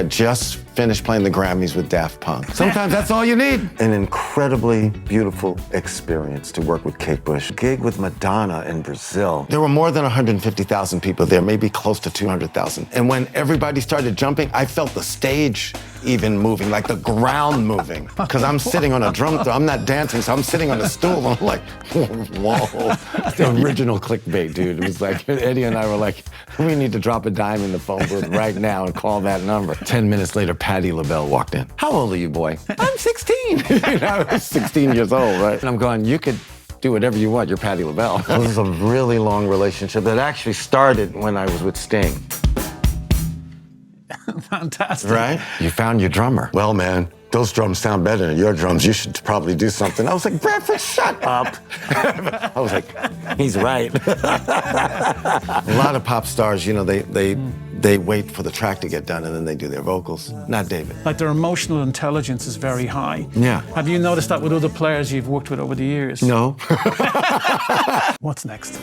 had just finished playing the Grammys with Daft Punk. Sometimes that's all you need. An incredibly beautiful experience to work with Kate Bush. Gig with Madonna in Brazil. There were more than 150,000 people there, maybe close to 200,000. And when everybody started jumping, I felt the stage even moving, like the ground moving. Because I'm sitting on a drum, I'm not dancing, so I'm sitting on a stool. I'm like, whoa. The original clickbait, dude. It was like, Eddie and I were like, we need to drop a dime in the phone booth right now and call that number. 10 minutes later, Patti LaBelle walked in. How old are you, boy? I'm 16. You know, I was 16 years old, right? And I'm going, you could do whatever you want. You're Patti LaBelle. This is a really long relationship that actually started when I was with Sting. Fantastic. Right? You found your drummer. Well, man, those drums sound better than your drums. You should probably do something. I was like, Bradford, shut up. I was like, he's right. A lot of pop stars, you know, they wait for the track to get done and then they do their vocals. Not David. Like their emotional intelligence is very high. Yeah. Have you noticed that with other players you've worked with over the years? No. What's next?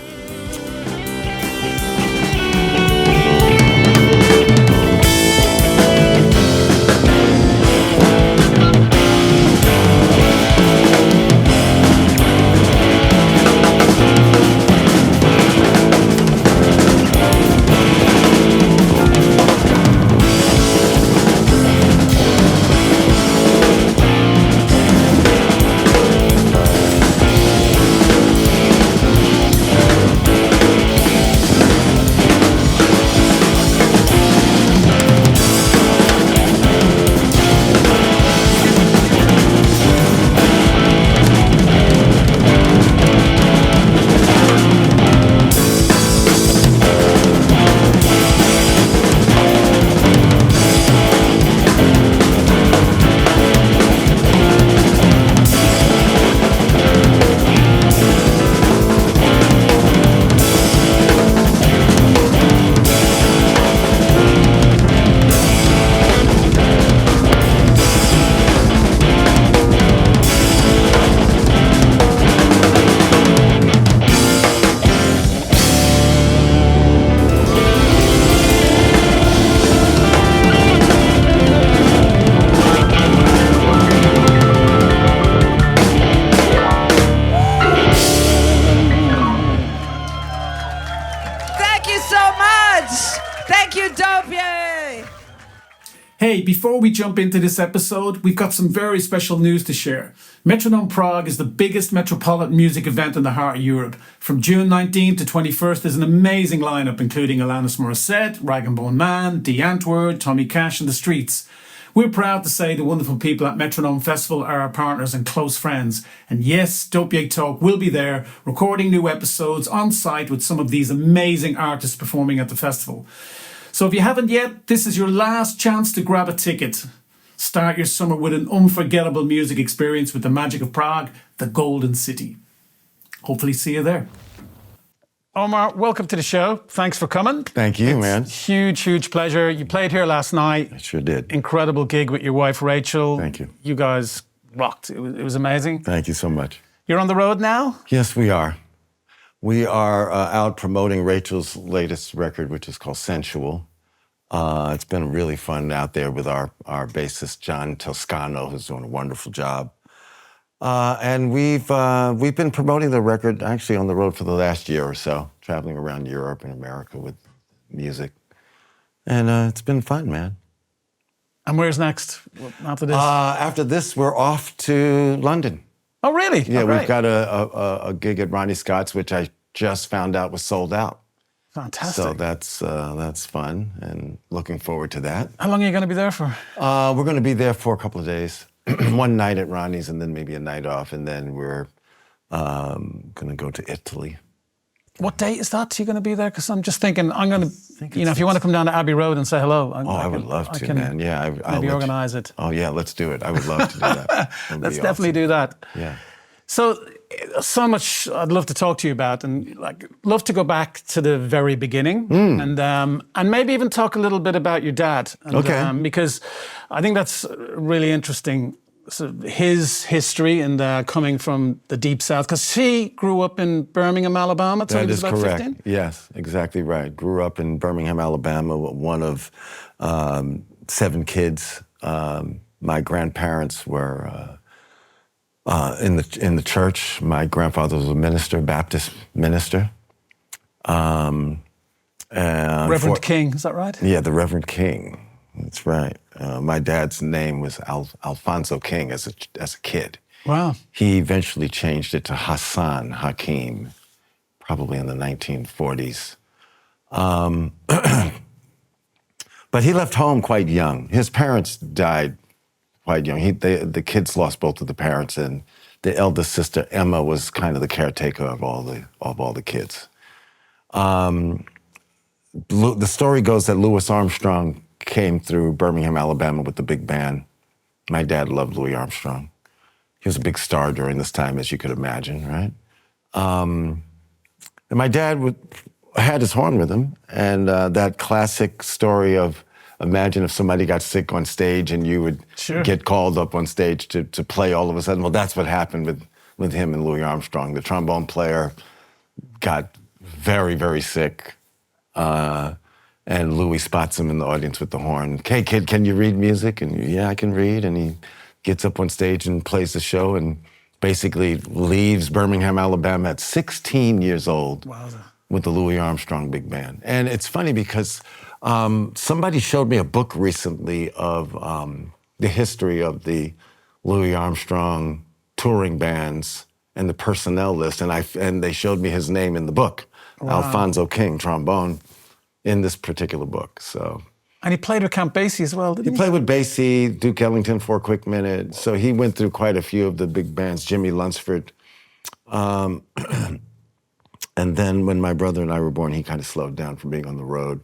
Hey, before we jump into this episode, we've got some very special news to share. Metronome Prague is the biggest metropolitan music event in the heart of Europe. From June 19th to 21st, there's an amazing lineup, including Alanis Morissette, Rag & Bone Man, The Antwoord, Tommy Cash and The Streets. We're proud to say the wonderful people at Metronome Festival are our partners and close friends. And yes, dopeYEAH Talk will be there, recording new episodes on site with some of these amazing artists performing at the festival. So if you haven't yet, this is your last chance to grab a ticket. Start your summer with an unforgettable music experience with the magic of Prague, the Golden City. Hopefully see you there. Omar, welcome to the show. Thanks for coming. Thank you, man. Huge, huge pleasure. You played here last night. I sure did. Incredible gig with your wife, Rachel. Thank you. You guys rocked. It was amazing. Thank you so much. You're on the road now? Yes, we are. We are out promoting Rachel's latest record, which is called Sensual. It's been really fun out there with our bassist, John Toscano, who's doing a wonderful job. And we've been promoting the record actually on the road for the last year or so, traveling around Europe and America with music. And it's been fun, man. And where's next after this? After this, we're off to London. Oh, really? Yeah, oh, we've got a gig at Ronnie Scott's, which I just found out was sold out. Fantastic. So that's fun, and looking forward to that. How long are you going to be there for? We're going to be there for a couple of days. One night at Ronnie's, and then maybe a night off, and then we're going to go to Italy. What date is that? You're going to be there? Because I'm just thinking, I'm going to, if you want to come down to Abbey Road and say hello. I would love to, man. Yeah, maybe organize it. Oh yeah, let's do it. I would love to do that. Let's definitely do that. Yeah. So much I'd love to talk to you about, and love to go back to the very beginning, and maybe even talk a little bit about your dad. And, okay. Because I think that's really interesting. So his history and coming from the deep south, because he grew up in Birmingham, Alabama. Till he was about correct. 15? Yes, exactly right. Grew up in Birmingham, Alabama, one of 7 kids. My grandparents were in the church. My grandfather was a minister, Baptist minister. Reverend King, is that right? Yeah, the Reverend King. That's right. My dad's name was Alfonso King as a kid. Wow. He eventually changed it to Hassan Hakim, probably in the 1940s. But he left home quite young. His parents died quite young. The kids lost both of the parents, and the eldest sister Emma was kind of the caretaker of all the kids. The story goes that Louis Armstrong came through Birmingham, Alabama with the big band. My dad loved Louis Armstrong. He was a big star during this time, as you could imagine, right? And my dad had his horn with him, and that classic story of imagine if somebody got sick on stage and you would get called up on stage to play all of a sudden. Well, that's what happened with him and Louis Armstrong. The trombone player got very, very sick. And Louis spots him in the audience with the horn. Hey, kid, can you read music? And yeah, I can read. And he gets up on stage and plays the show and basically leaves Birmingham, Alabama at 16 years old. Wowza. With the Louis Armstrong Big Band. And it's funny because somebody showed me a book recently of the history of the Louis Armstrong touring bands and the personnel list. And they showed me his name in the book. Wow. Alfonso King, trombone, in this particular book. So, and he played with Count Basie as well, didn't he? He played with Basie, Duke Ellington for a quick minute. So he went through quite a few of the big bands, Jimmy Lunceford. And then when my brother and I were born, he kind of slowed down from being on the road.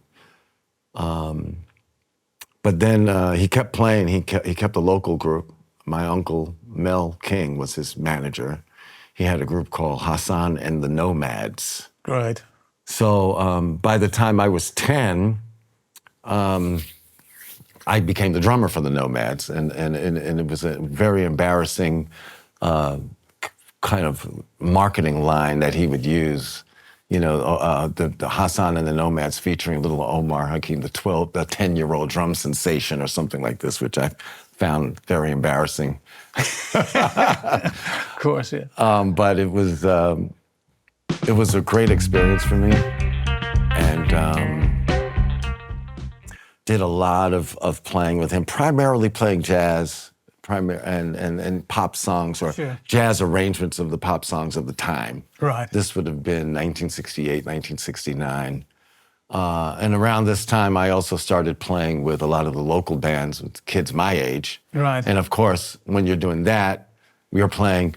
But then he kept playing. He kept a local group. My uncle, Mel King, was his manager. He had a group called Hassan and the Nomads. Right. So by the time I was 10, I became the drummer for the Nomads, and it was a very embarrassing kind of marketing line that he would use. You know, the Hassan and the Nomads featuring little Omar Hakim, the 10-year-old drum sensation or something like this, which I found very embarrassing. Of course, yeah. But it was a great experience for me, and did a lot of playing with him, primarily playing jazz, and pop songs or jazz arrangements of the pop songs of the time. Right. This would have been 1968, 1969. And around this time, I also started playing with a lot of the local bands with kids my age. Right. And of course, when you're doing that, we are playing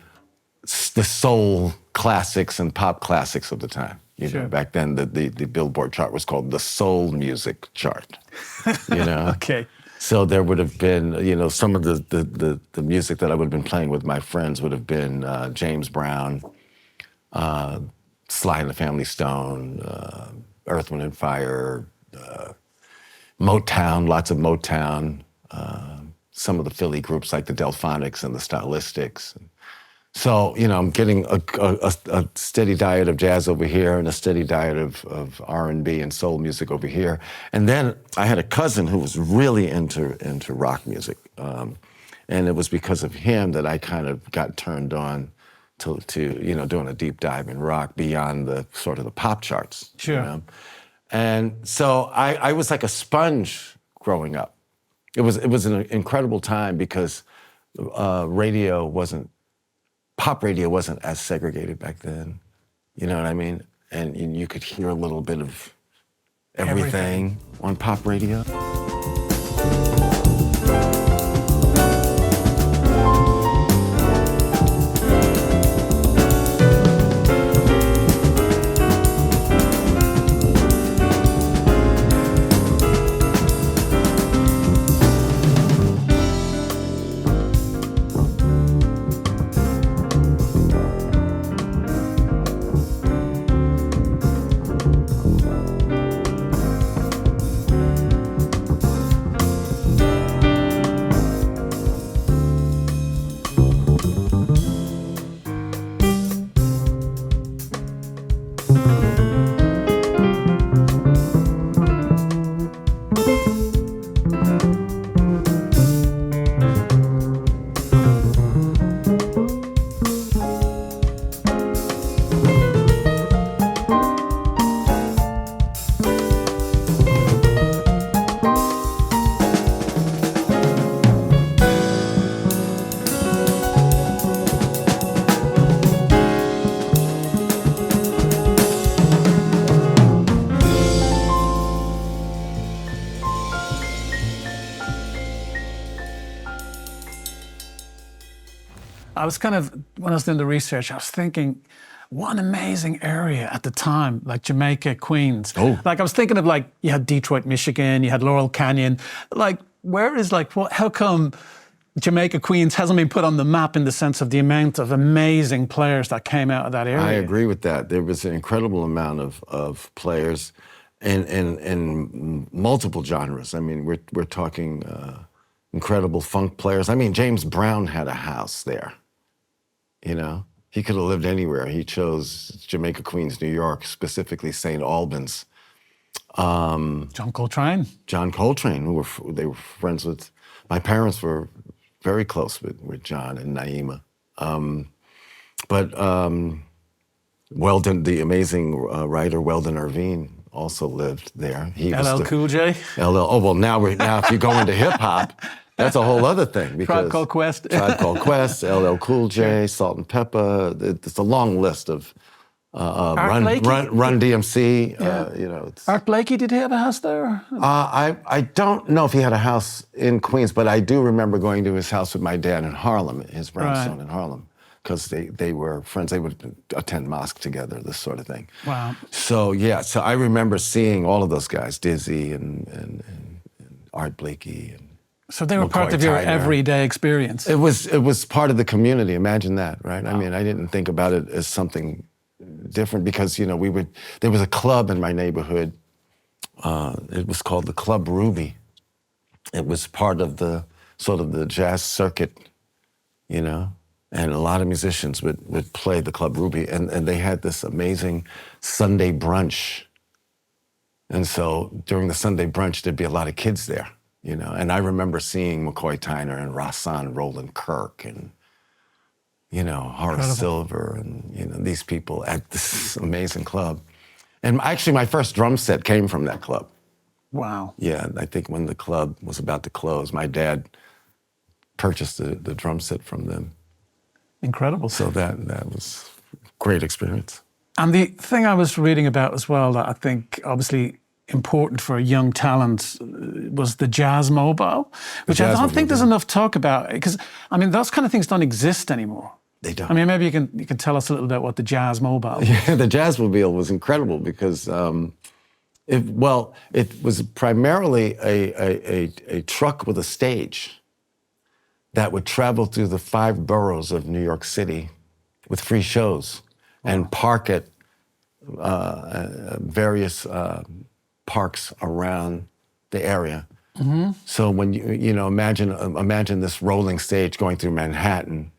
the soul classics and pop classics of the time. You know, back then, the Billboard chart was called the soul music chart. You know. Okay. So there would have been, you know, some of the music that I would have been playing with my friends would have been James Brown, Sly and the Family Stone, Earth, Wind and Fire, Motown, lots of Motown, some of the Philly groups like the Delphonics and the Stylistics. So, you know, I'm getting a steady diet of jazz over here and a steady diet of R&B and soul music over here. And then I had a cousin who was really into rock music. And it was because of him that I kind of got turned on to you know, doing a deep dive in rock beyond the sort of the pop charts. Sure. You know? And so I was like a sponge growing up. It was an incredible time because pop radio wasn't as segregated back then. You know what I mean? And you could hear a little bit of everything. On pop radio. I was kind of, when I was doing the research, I was thinking, what an amazing area at the time, like Jamaica, Queens. Oh. Like I was thinking of like, you had Detroit, Michigan, you had Laurel Canyon. Like, where is like, what, how come Jamaica, Queens hasn't been put on the map in the sense of the amount of amazing players that came out of that area? I agree with that. There was an incredible amount of players in multiple genres. I mean, we're talking incredible funk players. I mean, James Brown had a house there, you know? He could have lived anywhere. He chose Jamaica, Queens, New York, specifically St. Albans. John Coltrane. John Coltrane, they were friends with, my parents were very close with John and Naima. Weldon, the amazing writer Weldon Irvine, also lived there. He LL Cool J. Oh well, now if you go into hip hop, that's a whole other thing. Tribe Called Quest. Tribe Called Quest, LL Cool J, Salt and Pepper. It's a long list of Run DMC. Yeah. You know, Art Blakey, did he have a house there? I don't know if he had a house in Queens, but I do remember going to his house with my dad in Harlem, his brownstone in Harlem, because they were friends. They would attend mosque together, this sort of thing. Wow. So yeah, so I remember seeing all of those guys, Dizzy and Art Blakey. So they were part of your everyday experience. It was part of the community. Imagine that, right? Wow. I mean, I didn't think about it as something different because, you know, there was a club in my neighborhood. It was called the Club Ruby. It was part of the sort of the jazz circuit, you know, and a lot of musicians would play the Club Ruby, and they had this amazing Sunday brunch. And so during the Sunday brunch, there'd be a lot of kids there, you know, and I remember seeing McCoy Tyner and Rahsaan Roland Kirk and, you know, Horace Silver and, you know, these people at this amazing club. And actually my first drum set came from that club. Wow. Yeah, I think when the club was about to close, my dad purchased the drum set from them. Incredible. So that was a great experience. And the thing I was reading about as well that I think obviously important for a young talent was the Jazzmobile, which I don't think there's enough talk about, because I mean those kind of things don't exist anymore. They don't. I mean, maybe you can tell us a little bit what the Jazzmobile was. Yeah, the Jazzmobile was incredible because it was primarily a truck with a stage that would travel through the 5 boroughs of New York City with free shows and park at various parks around the area. Mm-hmm. So when you know, imagine this rolling stage going through Manhattan,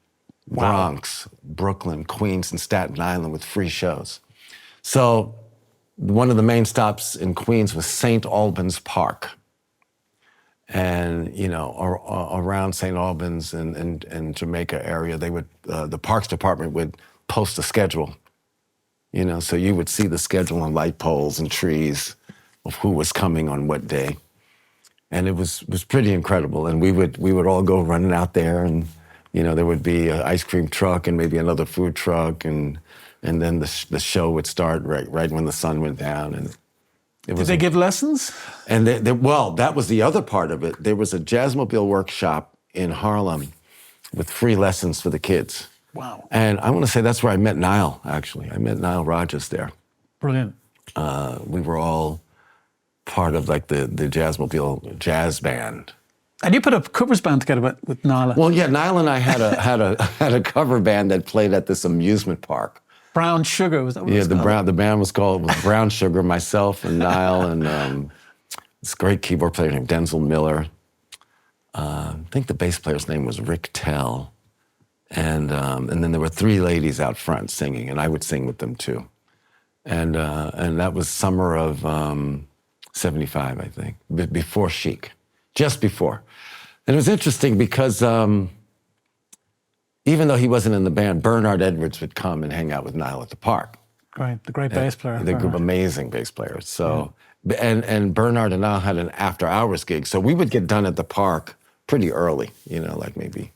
Bronx, Brooklyn, Queens, and Staten Island with free shows. So one of the main stops in Queens was St. Albans Park. And, you know, around St. Albans and Jamaica area, they would, the Parks Department would post a schedule, you know, so you would see the schedule on light poles and trees of who was coming on what day. And it was pretty incredible. And we would all go running out there, and, you know, there would be an ice cream truck and maybe another food truck, and then the show would start right when the sun went down. And did they give lessons? And well, that was the other part of it. There was a Jazzmobile workshop in Harlem with free lessons for the kids. Wow. And I want to say that's where I met Nile, actually. I met Nile Rodgers there. Brilliant. We were all part of like the Jazzmobile jazz band. And you put a covers band together with Nile. Well, yeah, Nile and I had a cover band that played at this amusement park. Brown Sugar, was that what it was called? The band was called Brown Sugar, myself and Nile and this great keyboard player named Denzel Miller. I think the bass player's name was Rick Tell. And then there were 3 ladies out front singing, and I would sing with them too. And that was summer of 75, I think, before Chic, just before. And it was interesting because even though he wasn't in the band, Bernard Edwards would come and hang out with Nile at the park. Right, the great bass player. The group, amazing bass players. So, and Bernard and Nile had an after-hours gig, so we would get done at the park pretty early, you know, like maybe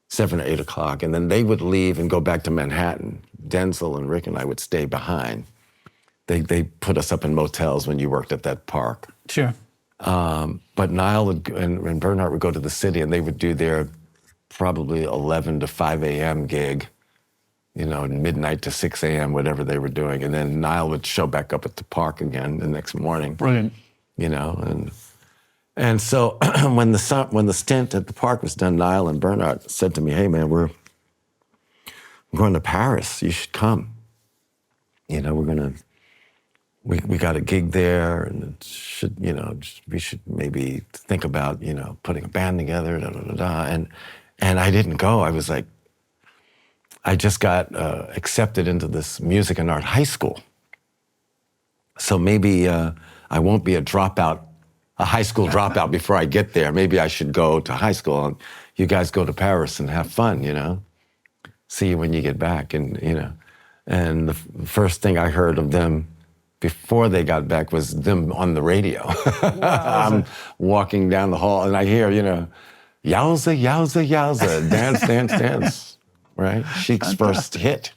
7 or 8 o'clock, and then they would leave and go back to Manhattan. Denzel and Rick and I would stay behind. They put us up in motels when you worked at that park. Sure. But Nile and Bernard would go to the city, and they would do their probably 11 to 5 a.m. gig, midnight to 6 a.m., whatever they were doing. And then Nile would show back up at the park again the next morning. Brilliant. And so when the stint at the park was done, Nile and Bernard said to me, "Hey man, we're going to Paris. You should come. We got a gig there, and it should, we should maybe think about, putting a band together, da da da da." And I didn't go. I was like, I just got accepted into this music and art high school. So maybe I won't be a high school dropout before I get there. Maybe I should go to high school and you guys go to Paris and have fun, See you when you get back. And, and the first thing I heard of them before they got back was them on the radio. Wow. I'm walking down the hall and I hear, yowza, yowza, yowza, dance, dance, dance, right? Chic's first hit.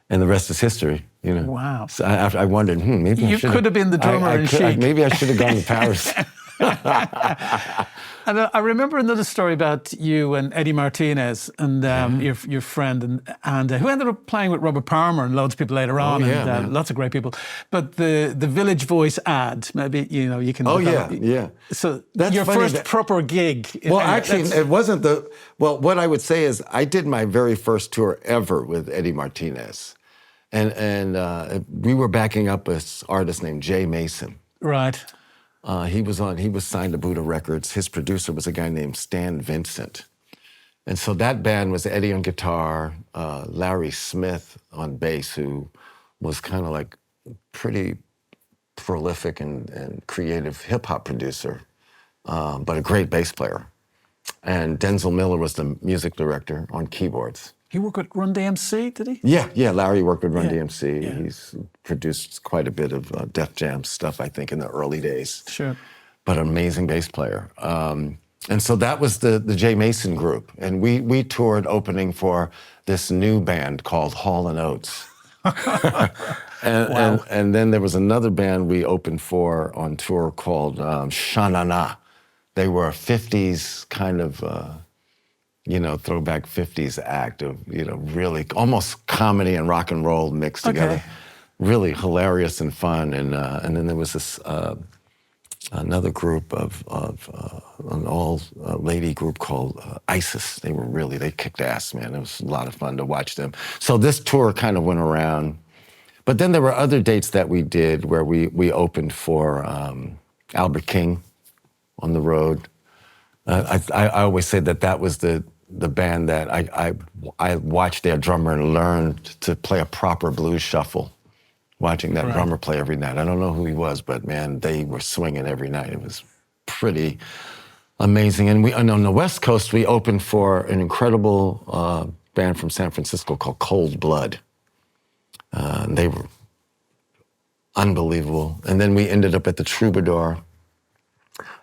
And the rest is history, Wow. So I wondered, maybe you could have been the drummer in Chic. Maybe I should have gone to Paris. And I remember another story about you and Eddie Martinez and your friend, and who ended up playing with Robert Palmer and loads of people later on, and lots of great people. But the Village Voice ad, maybe you can. Oh yeah. So that's your first proper gig. Well, actually, it wasn't the. Well, what I would say is I did my very first tour ever with Eddie Martinez, and we were backing up this artist named Jay Mason. Right. He was signed to Buddha Records. His producer was a guy named Stan Vincent. And so that band was Eddie on guitar, Larry Smith on bass, who was kind of like pretty prolific and creative hip hop producer, but a great bass player. And Denzel Miller was the music director on keyboards. He worked with Run DMC, did he? Yeah, Larry worked with Run DMC. Yeah. He's produced quite a bit of Def Jam stuff, I think, in the early days. Sure. But an amazing bass player. And so that was the Jay Mason group. And we toured opening for this new band called Hall & Oates. And then there was another band we opened for on tour called Sha-Na-Na. They were a 50s kind of... throwback 50s act of, really almost comedy and rock and roll mixed together. Okay. Really hilarious and fun. And then there was this another group of an all-lady group called ISIS. They kicked ass, man. It was a lot of fun to watch them. So this tour kind of went around. But then there were other dates that we did where we opened for Albert King on the road. I always say that was the band that I watched their drummer and learned to play a proper blues shuffle, watching that drummer play every night. I don't know who he was, but man, they were swinging every night. It was pretty amazing. And on the West Coast, we opened for an incredible band from San Francisco called Cold Blood. They were unbelievable. And then we ended up at the Troubadour,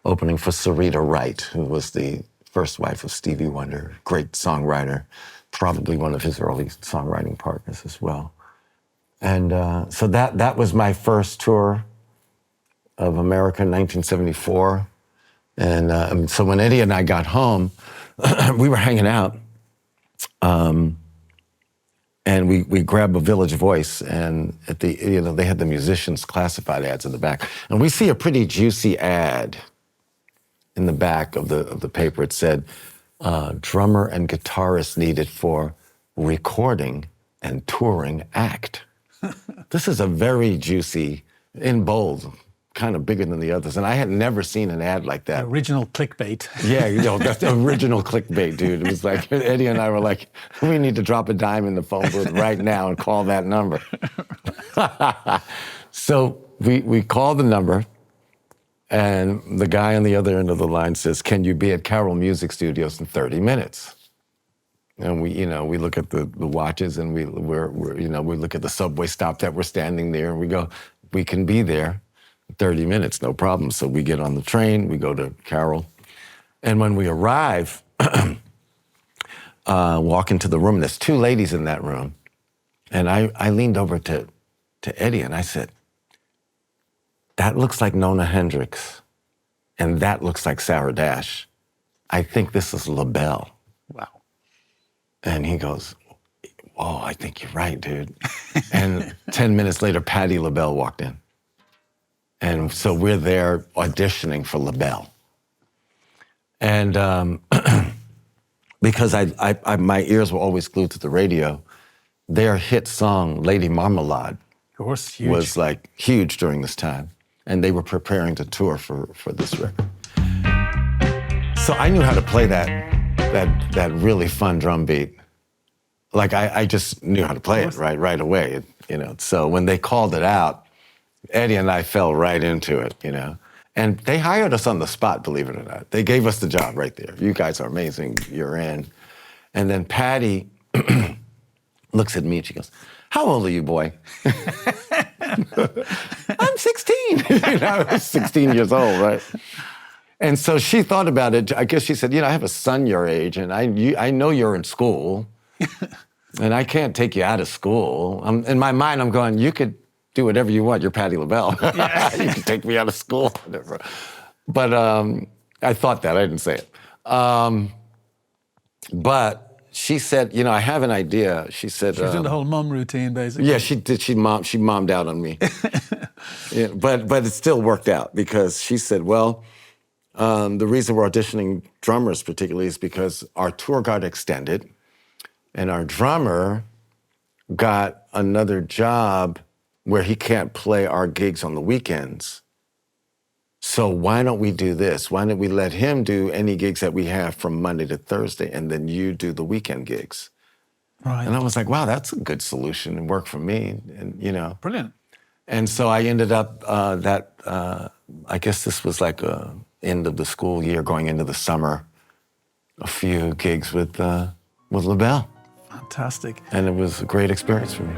opening for Sarita Wright, who was the first wife of Stevie Wonder, great songwriter, probably one of his early songwriting partners as well. And so that was my first tour of America in 1974. And so when Eddie and I got home, we were hanging out, and we grabbed a Village Voice, and at they had the musicians classified ads in the back, and we see a pretty juicy ad in the back of the paper. It said, drummer and guitarist needed for recording and touring act. This is a very juicy, in bold, kind of bigger than the others. And I had never seen an ad like that. Original clickbait. Yeah, that's the original clickbait, dude. It was like, Eddie and I were like, we need to drop a dime in the phone booth right now and call that number. So we called the number, and the guy on the other end of the line says, can you be at Carol Music Studios in 30 minutes? And we look at the watches, and we look at the subway stop that we're standing there, and we go, we can be there in 30 minutes, no problem. So we get on the train, we go to Carol. And when we arrive, walk into the room, and there's two ladies in that room. And I leaned over to Eddie, and I said, that looks like Nona Hendrix, and that looks like Sarah Dash. I think this is LaBelle. Wow. And he goes, oh, I think you're right, dude. And 10 minutes later, Patti LaBelle walked in. And so we're there auditioning for LaBelle. And because my ears were always glued to the radio, their hit song, Lady Marmalade, Of course, huge. was like huge during this time. And they were preparing to tour for this record. So I knew how to play that really fun drum beat. Like I just knew how to play it right away, you know. So when they called it out, Eddie and I fell right into it, you know. And they hired us on the spot, believe it or not. They gave us the job right there. You guys are amazing, you're in. And then Patti looks at me and she goes, how old are you, boy? I'm 16. You know, I was 16 years old, right? And so she thought about it. I guess she said, you know, I have a son your age, and I know you're in school, and I can't take you out of school. In my mind, I'm going, you could do whatever you want. You're Patti LaBelle. Yeah. You can take me out of school. Whatever. But I thought that. I didn't say it. But she said, you know, I have an idea. She said... She was in the whole mum routine, basically. Yeah, she did. She mommed out on me. Yeah, but it still worked out because she said, well, the reason we're auditioning drummers particularly is because our tour got extended and our drummer got another job where he can't play our gigs on the weekends. So why don't we do this? Why don't we let him do any gigs that we have from Monday to Thursday, and then you do the weekend gigs? Right. And I was like, wow, that's a good solution and worked for me, and you know. Brilliant. And so I ended up I guess this was like end of the school year, going into the summer, a few gigs with LaBelle. Fantastic. And it was a great experience for me.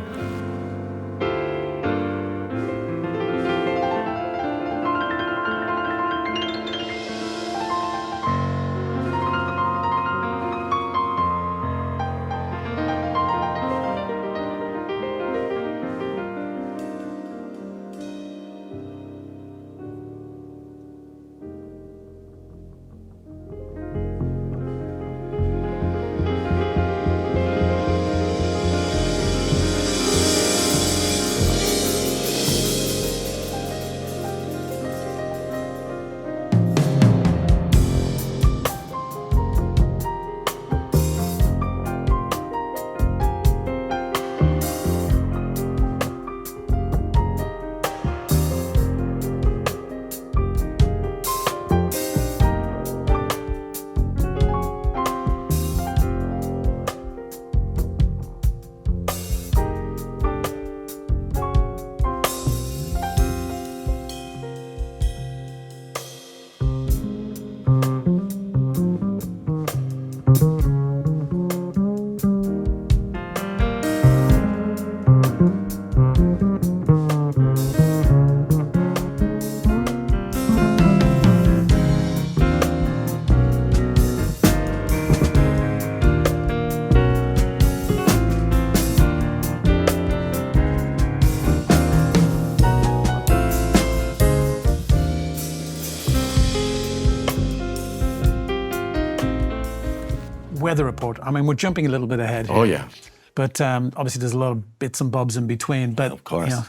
Weather report. I mean, we're jumping a little bit ahead here. Oh, yeah. But obviously there's a lot of bits and bobs in between. But, of course. You know,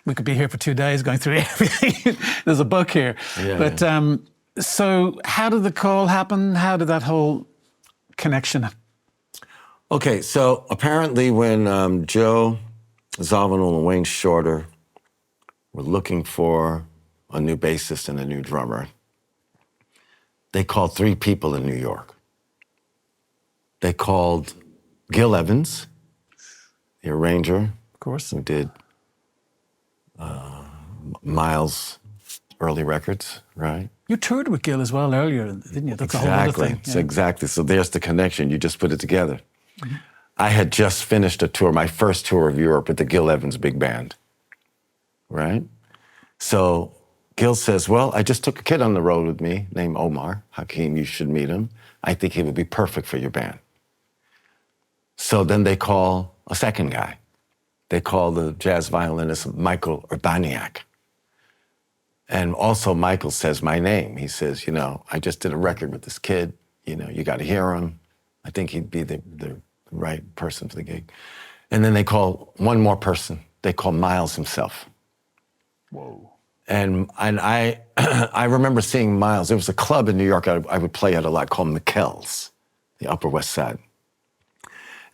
we could be here for 2 days going through everything. There's a book here. Yeah, but so how did the call happen? How did that whole connection? Okay, so apparently when Joe Zawinul and Wayne Shorter were looking for a new bassist and a new drummer, they called 3 people in New York. They called Gil Evans, the arranger, Of course. who did Miles' early records, right? You toured with Gil as well earlier, didn't you? That's a whole other thing. So exactly. So there's the connection. You just put it together. Mm-hmm. I had just finished a tour, my first tour of Europe with the Gil Evans Big Band, right? So Gil says, well, I just took a kid on the road with me named Omar Hakim. You should meet him. I think he would be perfect for your band. So then they call a second guy. They call the jazz violinist Michael Urbaniak. And also Michael says my name. He says, you know, I just did a record with this kid. You know, you got to hear him. I think he'd be the right person for the gig. And then they call one more person. They call Miles himself. Whoa. And I I remember seeing Miles. There was a club in New York I would play at a lot called McKell's, the Upper West Side.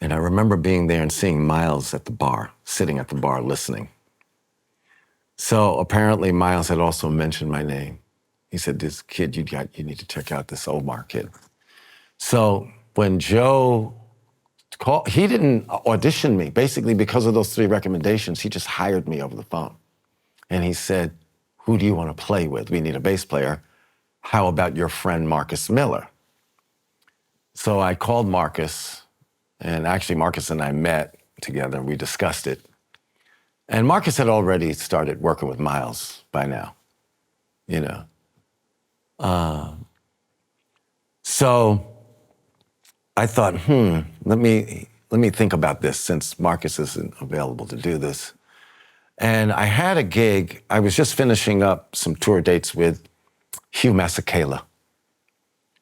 And I remember being there and seeing Miles at the bar, sitting at the bar listening. So apparently Miles had also mentioned my name. He said, this kid you need to check out, this Omar kid. So when Joe called, he didn't audition me. Basically, because of those 3 recommendations, he just hired me over the phone. And he said, who do you want to play with? We need a bass player. How about your friend Marcus Miller? So I called Marcus, and actually Marcus and I met together. We discussed it. And Marcus had already started working with Miles by now, you know. So I thought, let me think about this since Marcus isn't available to do this. And I had a gig. I was just finishing up some tour dates with Hugh Masekela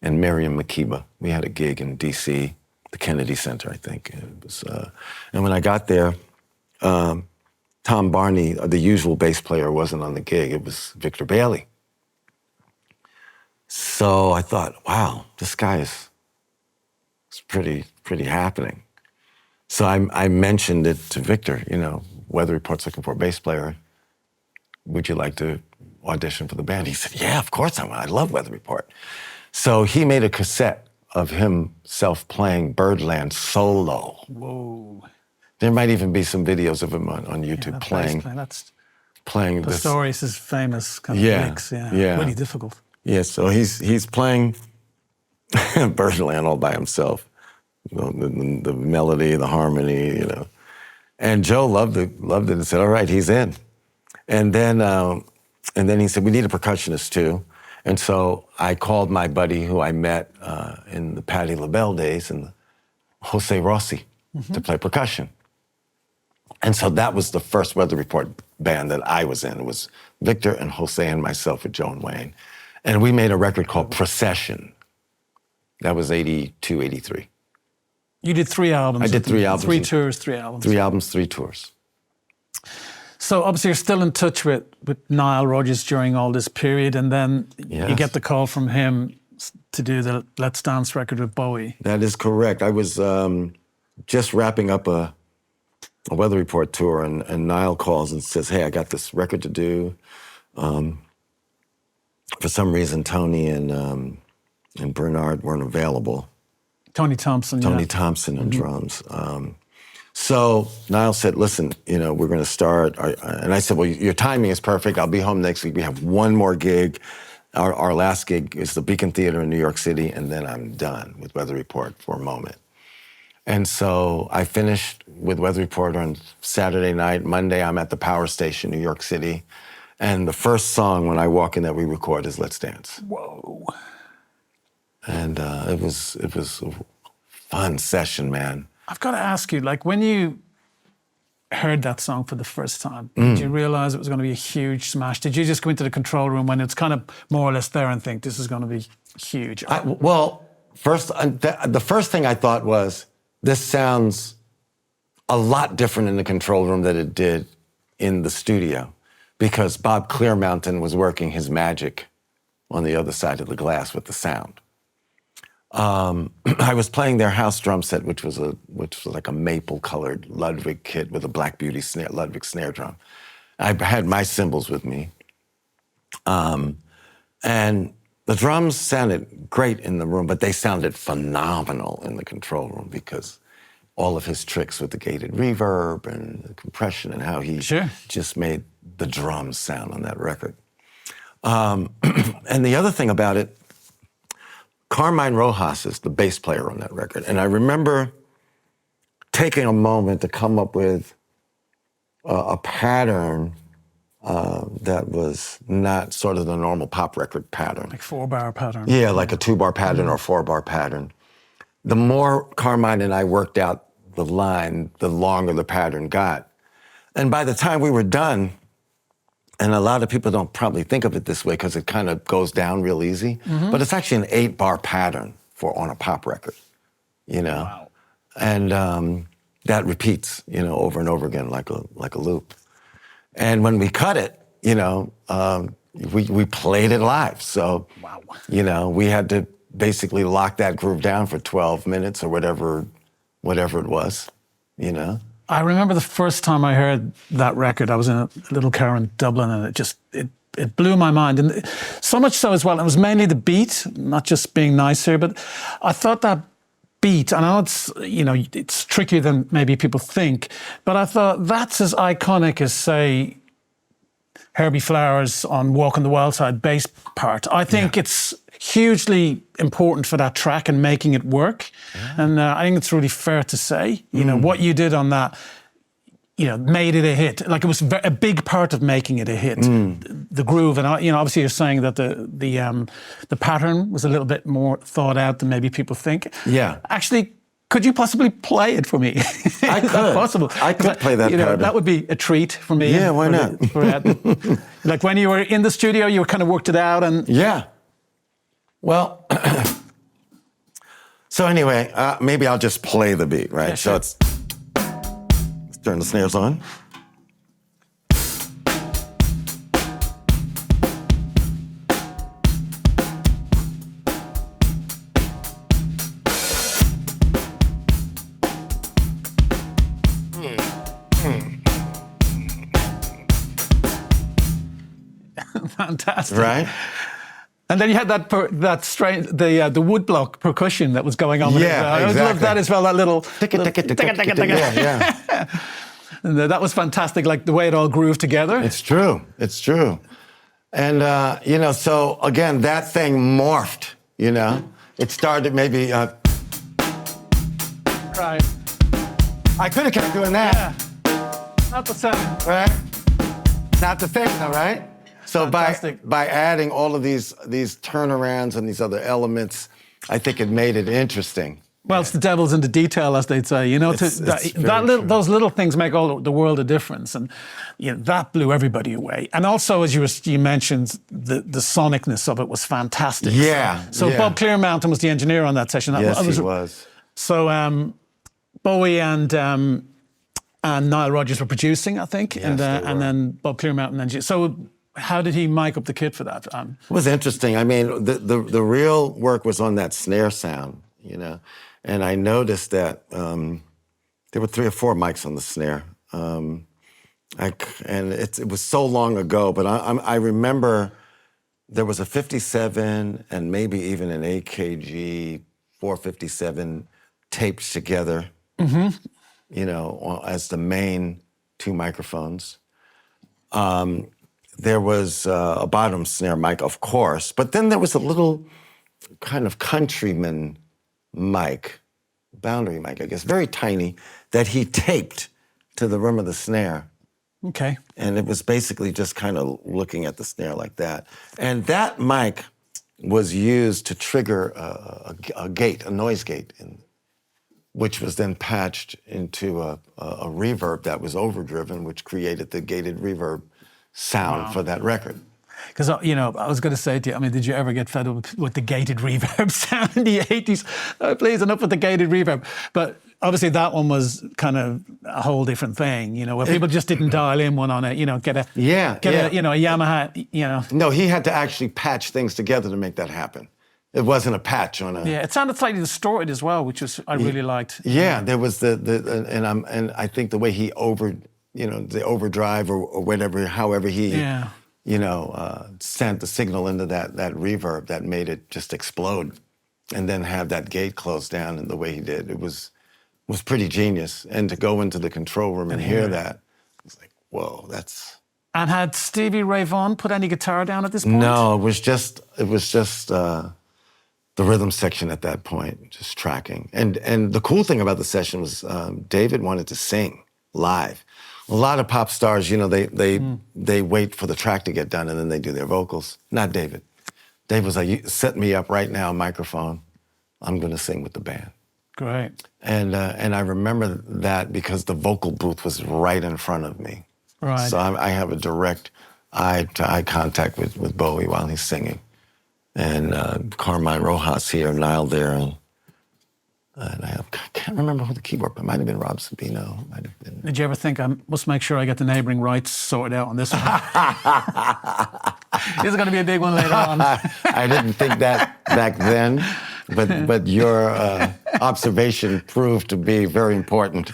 and Miriam Makeba. We had a gig in D.C., the Kennedy Center, I think. It was, and when I got there, Tom Barney, the usual bass player, wasn't on the gig. It was Victor Bailey. So I thought, wow, this guy is pretty happening. So I mentioned it to Victor, you know, Weather Report's looking for a bass player. Would you like to audition for the band? He said, yeah, of course I want. I love Weather Report. So he made a cassette of himself playing Birdland solo. Whoa. There might even be some videos of him on YouTube playing the this. Stories is famous kind of licks. Yeah. Really difficult. Yeah, so he's playing Birdland all by himself. You know, the melody, the harmony, you know. And Joe loved it and said, all right, he's in. And then he said, we need a percussionist too. And so I called my buddy who I met in the Patti LaBelle days, and Jose Rossi, to play percussion. And so that was the first Weather Report band that I was in. It was Victor and Jose and myself with Joe and Wayne. And we made a record called Procession. That was 82, 83. You did 3 albums. I did 3 albums. 3 tours, 3 albums. 3 albums, 3 tours. So obviously you're still in touch with Nile Rodgers during all this period, and then you get the call from him to do the Let's Dance record with Bowie. That is correct. I was just wrapping up a Weather Report tour, and Nile calls and says, hey, I got this record to do. For some reason, Tony and Bernard weren't available. Tony Thompson. Tony Thompson on drums. So Nile said, listen, you know, we're going to start. And I said, well, your timing is perfect. I'll be home next week. We have one more gig. Our last gig is the Beacon Theater in New York City, and then I'm done with Weather Report for a moment. And so I finished with Weather Report on Saturday night. Monday, I'm at the Power Station, New York City. And the first song when I walk in that we record is Let's Dance. Whoa. And it was a fun session, man. I've got to ask you, like, when you heard that song for the first time, did you realize it was going to be a huge smash? Did you just go into the control room when it's kind of more or less there and think this is going to be huge? The first thing I thought was, this sounds a lot different in the control room than it did in the studio, because Bob Clearmountain was working his magic on the other side of the glass with the sound. I was playing their house drum set, which was like a maple-colored Ludwig kit with a Black Beauty Ludwig snare drum. I had my cymbals with me. And the drums sounded great in the room, but they sounded phenomenal in the control room because all of his tricks with the gated reverb and the compression and how he just made the drums sound on that record. And the other thing about it, Carmine Rojas is the bass player on that record. And I remember taking a moment to come up with a pattern that was not sort of the normal pop record pattern. Like 4-bar pattern. Yeah, like a 2-bar pattern or 4-bar pattern. The more Carmine and I worked out the line, the longer the pattern got. And by the time we were done, and a lot of people don't probably think of it this way because it kind of goes down real easy, but it's actually an 8-bar pattern on a pop record. you know? Wow. And that repeats, you know, over and over again like a loop. And when we cut it, you know, we played it live. So, Wow. you know, we had to basically lock that groove down for 12 minutes or whatever it was, you know? I remember the first time I heard that record, I was in a little car in Dublin, and it blew my mind. And so much so as well, it was mainly the beat, not just being nice here, but I thought that beat, and I know it's, you know, it's trickier than maybe people think, but I thought that's as iconic as, say, Herbie Flowers on Walk on the Wild Side bass part. I think it's hugely important for that track and making it work. Yeah. And I think it's really fair to say, you know, what you did on that, you know, made it a hit. Like, it was a big part of making it a hit. The groove, and you know, obviously you're saying that the pattern was a little bit more thought out than maybe people think. Yeah. Actually, could you possibly play it for me? I could. Is that possible? I could play that pattern. That would be a treat for me. Yeah, why not? Like when you were in the studio, you kind of worked it out, and yeah. Well, so anyway, maybe I'll just play the beat, right? Yeah, sure. So let's turn the snares on. Fantastic. Right? And then you had that strange, the woodblock percussion that was going on. Yeah, I always loved that as well. That little. Yeah. And that was fantastic. Like the way it all grooved together. It's true. It's true. And you know, so again, that thing morphed. You know, it started maybe. Right. I could have kept doing that. Yeah. Not the sound. Right. Not the thing, though, right? So by adding all of these turnarounds and these other elements, I think it made it interesting. Well, it's the devil's in the detail, as they'd say. You know, those little things make all the world a difference, and you know, that blew everybody away. And also, as you mentioned, the sonicness of it was fantastic. Yeah. So Bob Clearmountain was the engineer on that session. Yes, he was. So Bowie and Nile Rodgers were producing, I think, yes, and then Bob Clearmountain engineered. So how did he mic up the kit for that? It was interesting. I mean, the real work was on that snare sound, you know, and I noticed that there were 3 or 4 mics on the snare, and it was so long ago, but I remember there was a 57 and maybe even an AKG 457 taped together, you know, as the main 2 microphones. There was a bottom snare mic, of course, but then there was a little kind of countryman mic, boundary mic, I guess, very tiny, that he taped to the rim of the snare. Okay. And it was basically just kind of looking at the snare like that. And that mic was used to trigger a gate, a noise gate, which was then patched into a reverb that was overdriven, which created the gated reverb sound for that record. Because, you know, I was going to say to you, I mean, did you ever get fed up with the gated reverb sound in the 80s? Oh, please, enough with the gated reverb. But obviously that one was kind of a whole different thing, you know, where people just didn't dial in one on it, you know, get a you know, a Yamaha, you know. No, he had to actually patch things together to make that happen. It wasn't a patch on a... Yeah, it sounded slightly distorted as well, which I really liked. Yeah, there was and I think the way he the overdrive or whatever, however he, you know, sent the signal into that reverb that made it just explode, and then have that gate closed down in the way he did. It was pretty genius. And to go into the control room and hear that, it's like, whoa, that's... And had Stevie Ray Vaughan put any guitar down at this point? No, it was just the rhythm section at that point, just tracking. And the cool thing about the session was David wanted to sing live. A lot of pop stars, you know, they wait for the track to get done and then they do their vocals. Not David. Dave was like, set me up right now, microphone. I'm going to sing with the band. Great. And I remember that because the vocal booth was right in front of me. Right. So I have a direct eye-to-eye contact with Bowie while he's singing. And Carmine Rojas here, Nile there, and And I can't remember who the keyboard, but it might have been Rob Sabino. Might have been. Did you ever think, I must make sure I get the neighbouring rights sorted out on this one? This is going to be a big one later on. I didn't think that back then, but your observation proved to be very important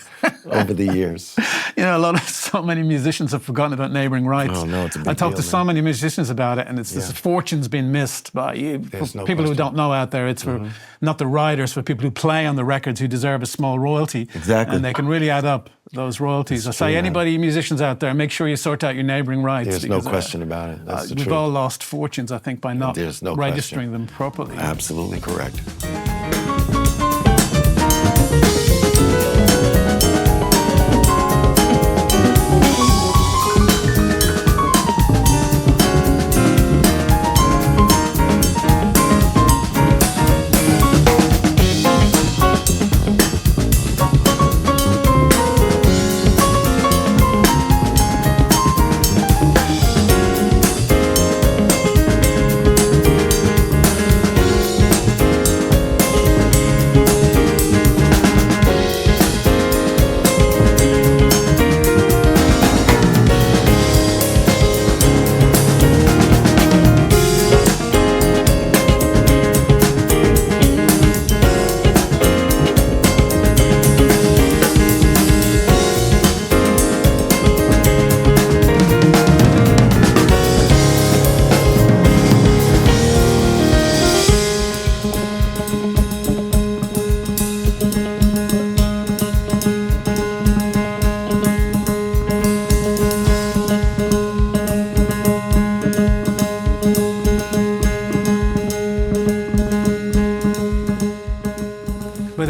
over the years. You know, so many musicians have forgotten about neighbouring rights. Oh, no, it's a big I talked deal, to so many musicians about it, and it's this fortune's been missed by you. There's no people who question. don't know out there, it's for not the writers, for people who play on the records who deserve a small royalty. Exactly. And they can really add up, those royalties. I say, true, anybody, musicians out there, make sure you sort out your neighbouring rights. There's no because, question about it. That's the we've truth. all lost fortunes, I think, by not There's no registering question. them properly. Absolutely correct.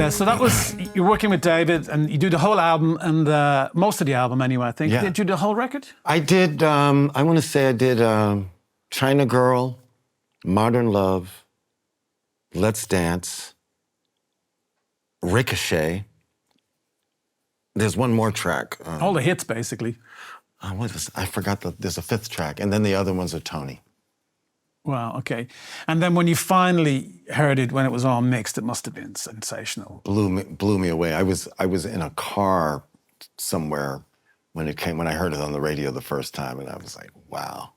So that was, you're working with David, and you do the whole album, and most of the album anyway, I think. Yeah. Did you do the whole record? I did, I want to say I did China Girl, Modern Love, Let's Dance, Ricochet. There's one more track. All the hits, basically. What was, I forgot, there's a fifth track, and then the other ones are Tony. Wow, okay. And then when you finally heard it, when it was all mixed, it must have been sensational. Blew me away. I was in a car somewhere when I heard it on the radio the first time, and I was like, wow.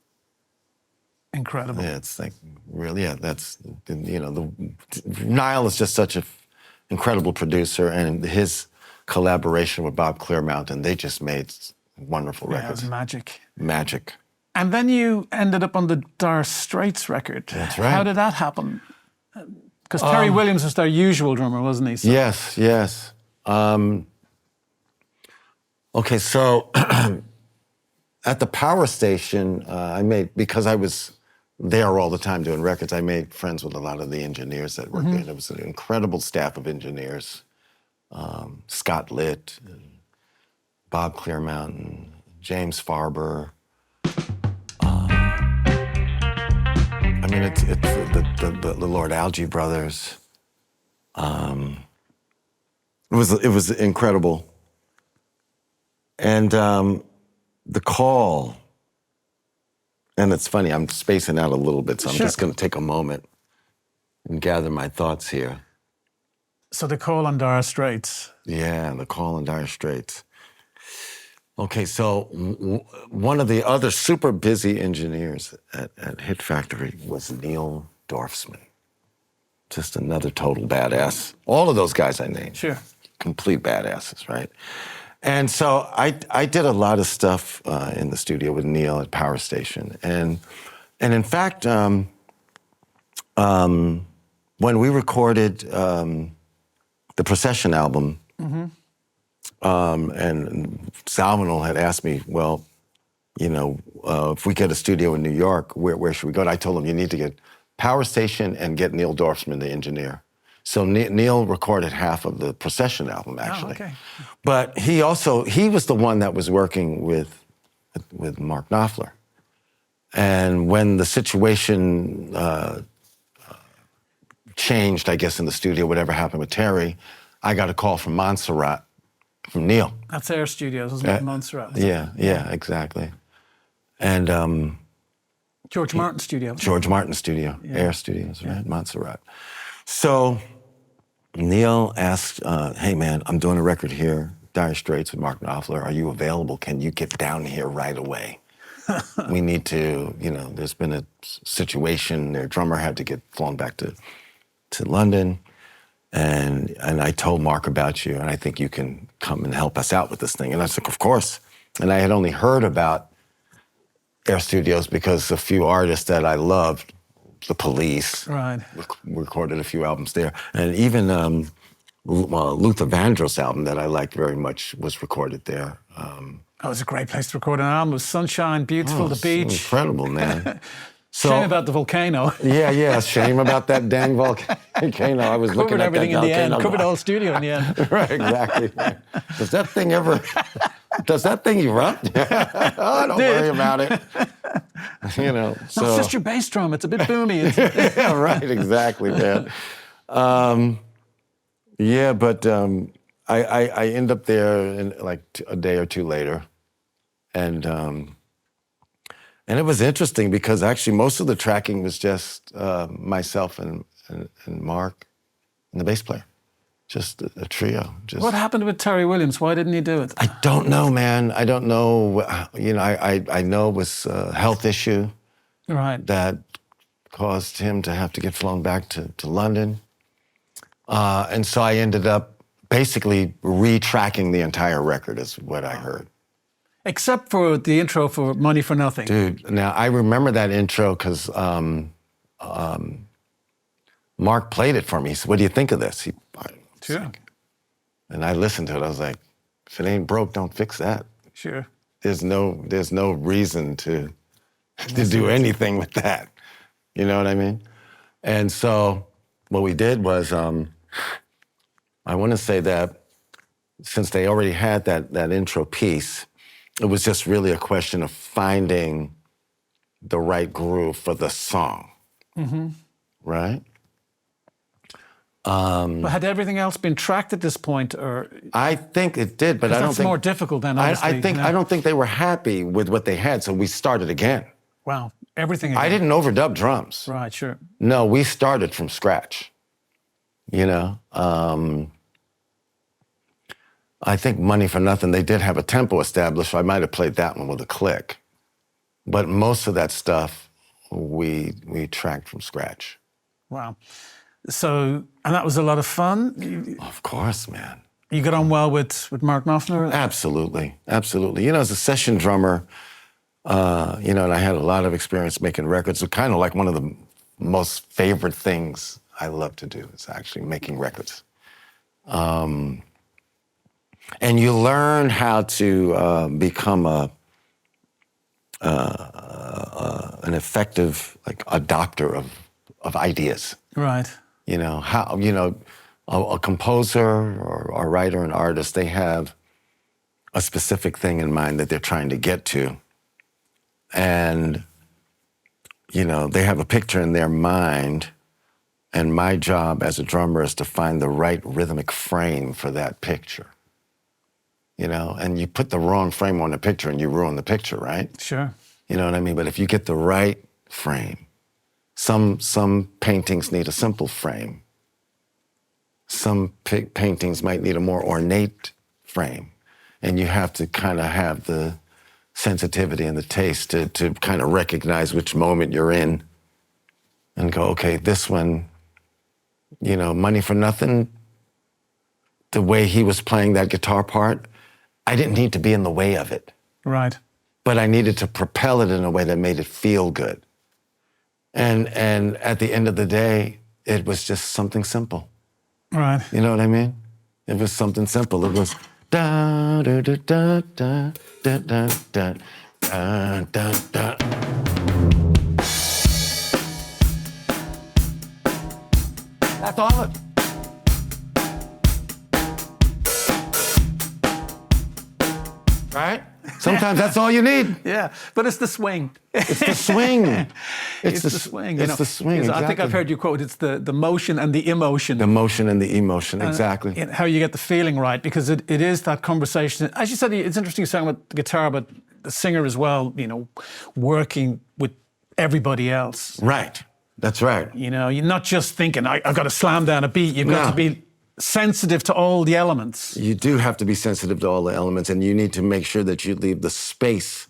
Incredible. Yeah, it's like, really, yeah, that's, Nile is just such an incredible producer, and his collaboration with Bob Clearmountain, they just made wonderful records. Yeah, it was magic. Magic. And then you ended up on the Dire Straits record. That's right. How did that happen? Because Terry Williams was their usual drummer, wasn't he? So. Yes. Okay, so at the power station, because I was there all the time doing records, I made friends with a lot of the engineers that worked there. There was an incredible staff of engineers. Scott Litt, Bob Clearmountain, James Farber. It's the Lord Alge brothers. It was incredible. And the call, and it's funny, I'm spacing out a little bit, so I'm just going to take a moment and gather my thoughts here. So the call on Dire Straits. Yeah, the call on Dire Straits. Okay, so one of the other super busy engineers at Hit Factory was Neil Dorfman. Just another total badass. All of those guys I named. Sure. Complete badasses, right? And so I did a lot of stuff in the studio with Neil at Power Station. And in fact, when we recorded the Procession album, and Salvinal had asked me, well, if we get a studio in New York, where should we go? And I told him, you need to get Power Station and get Neil Dorfman, the engineer. So Neil recorded half of the Procession album, actually. Oh, okay. But he was the one that was working with Mark Knopfler. And when the situation changed, I guess, in the studio, whatever happened with Terry, I got a call from Montserrat, from Neil. That's Air Studios, wasn't it? Montserrat. Yeah, exactly. And George Martin Studio. George Martin Studio, Air Studios, right? Montserrat. So Neil asked, hey man, I'm doing a record here, Dire Straits with Mark Knopfler. Are you available? Can you get down here right away? We need to, there's been a situation, their drummer had to get flown back to London. And I told Mark about you, and I think you can come and help us out with this thing. And I was like, of course. And I had only heard about Air Studios because a few artists that I loved, The Police, recorded a few albums there. And even Luther Vandross' album that I liked very much was recorded there. It was a great place to record an album. It was sunshine, beautiful, the beach. Incredible, man. Shame about the volcano. Yeah, shame about that dang volcano. I was looking at everything that in the end. volcano. Covered the whole studio in the end. Right, exactly. Does that thing erupt? Oh, don't worry about it. No, it's just your bass drum. It's a bit boomy. Yeah, right, exactly, man. But I end up there in like a day or two later, and it was interesting because actually most of the tracking was just myself and Mark and the bass player, just a trio. What happened with Terry Williams? Why didn't he do it? I don't know, man. I don't know. I know it was a health issue that caused him to have to get flown back to London. And so I ended up basically retracking the entire record is what I heard. Except for the intro for Money for Nothing. Dude, now I remember that intro because Mark played it for me. He said, what do you think of this? Sure. And I listened to it. I was like, if it ain't broke, don't fix that. Sure. There's no reason to do anything with that. You know what I mean? And so what we did was, I want to say that since they already had that intro piece, it was just really a question of finding the right groove for the song, right? But had everything else been tracked at this point, or? I think it did, but I don't think... That's more difficult than honestly. I don't think they were happy with what they had, so we started again. Wow, everything again. I didn't overdub drums. Right, sure. No, we started from scratch, I think Money for Nothing, they did have a tempo established, so I might have played that one with a click. But most of that stuff, we tracked from scratch. Wow. So, and that was a lot of fun? Of course, man. You got on well with Mark Knopfler? Absolutely, absolutely. As a session drummer, and I had a lot of experience making records. It's kind of like one of the most favorite things I love to do is actually making records. And you learn how to become an effective adopter of ideas. Right. A composer or a writer, an artist, they have a specific thing in mind that they're trying to get to. And, they have a picture in their mind. And my job as a drummer is to find the right rhythmic frame for that picture. And you put the wrong frame on the picture and you ruin the picture, right? Sure. You know what I mean? But if you get the right frame, some paintings need a simple frame. Some paintings might need a more ornate frame. And you have to kind of have the sensitivity and the taste to kind of recognize which moment you're in and go, okay, this one, Money for Nothing, the way he was playing that guitar part, I didn't need to be in the way of it. Right. But I needed to propel it in a way that made it feel good. And at the end of the day, it was just something simple. Right. You know what I mean? It was something simple. It was da da da da da da da da da da da. That's all it. Right? Sometimes that's all you need. Yeah, but it's the swing. It's the swing. It's the swing. It's the swing, exactly. I think I've heard you quote, it's the motion and the emotion. The motion and the emotion, exactly. How you get the feeling right, because it is that conversation. As you said, it's interesting you're talking about the guitar, but the singer as well, working with everybody else. Right. That's right. You're not just thinking, I've got to slam down a beat. You've got to be sensitive to all the elements. You do have to be sensitive to all the elements, and you need to make sure that you leave the space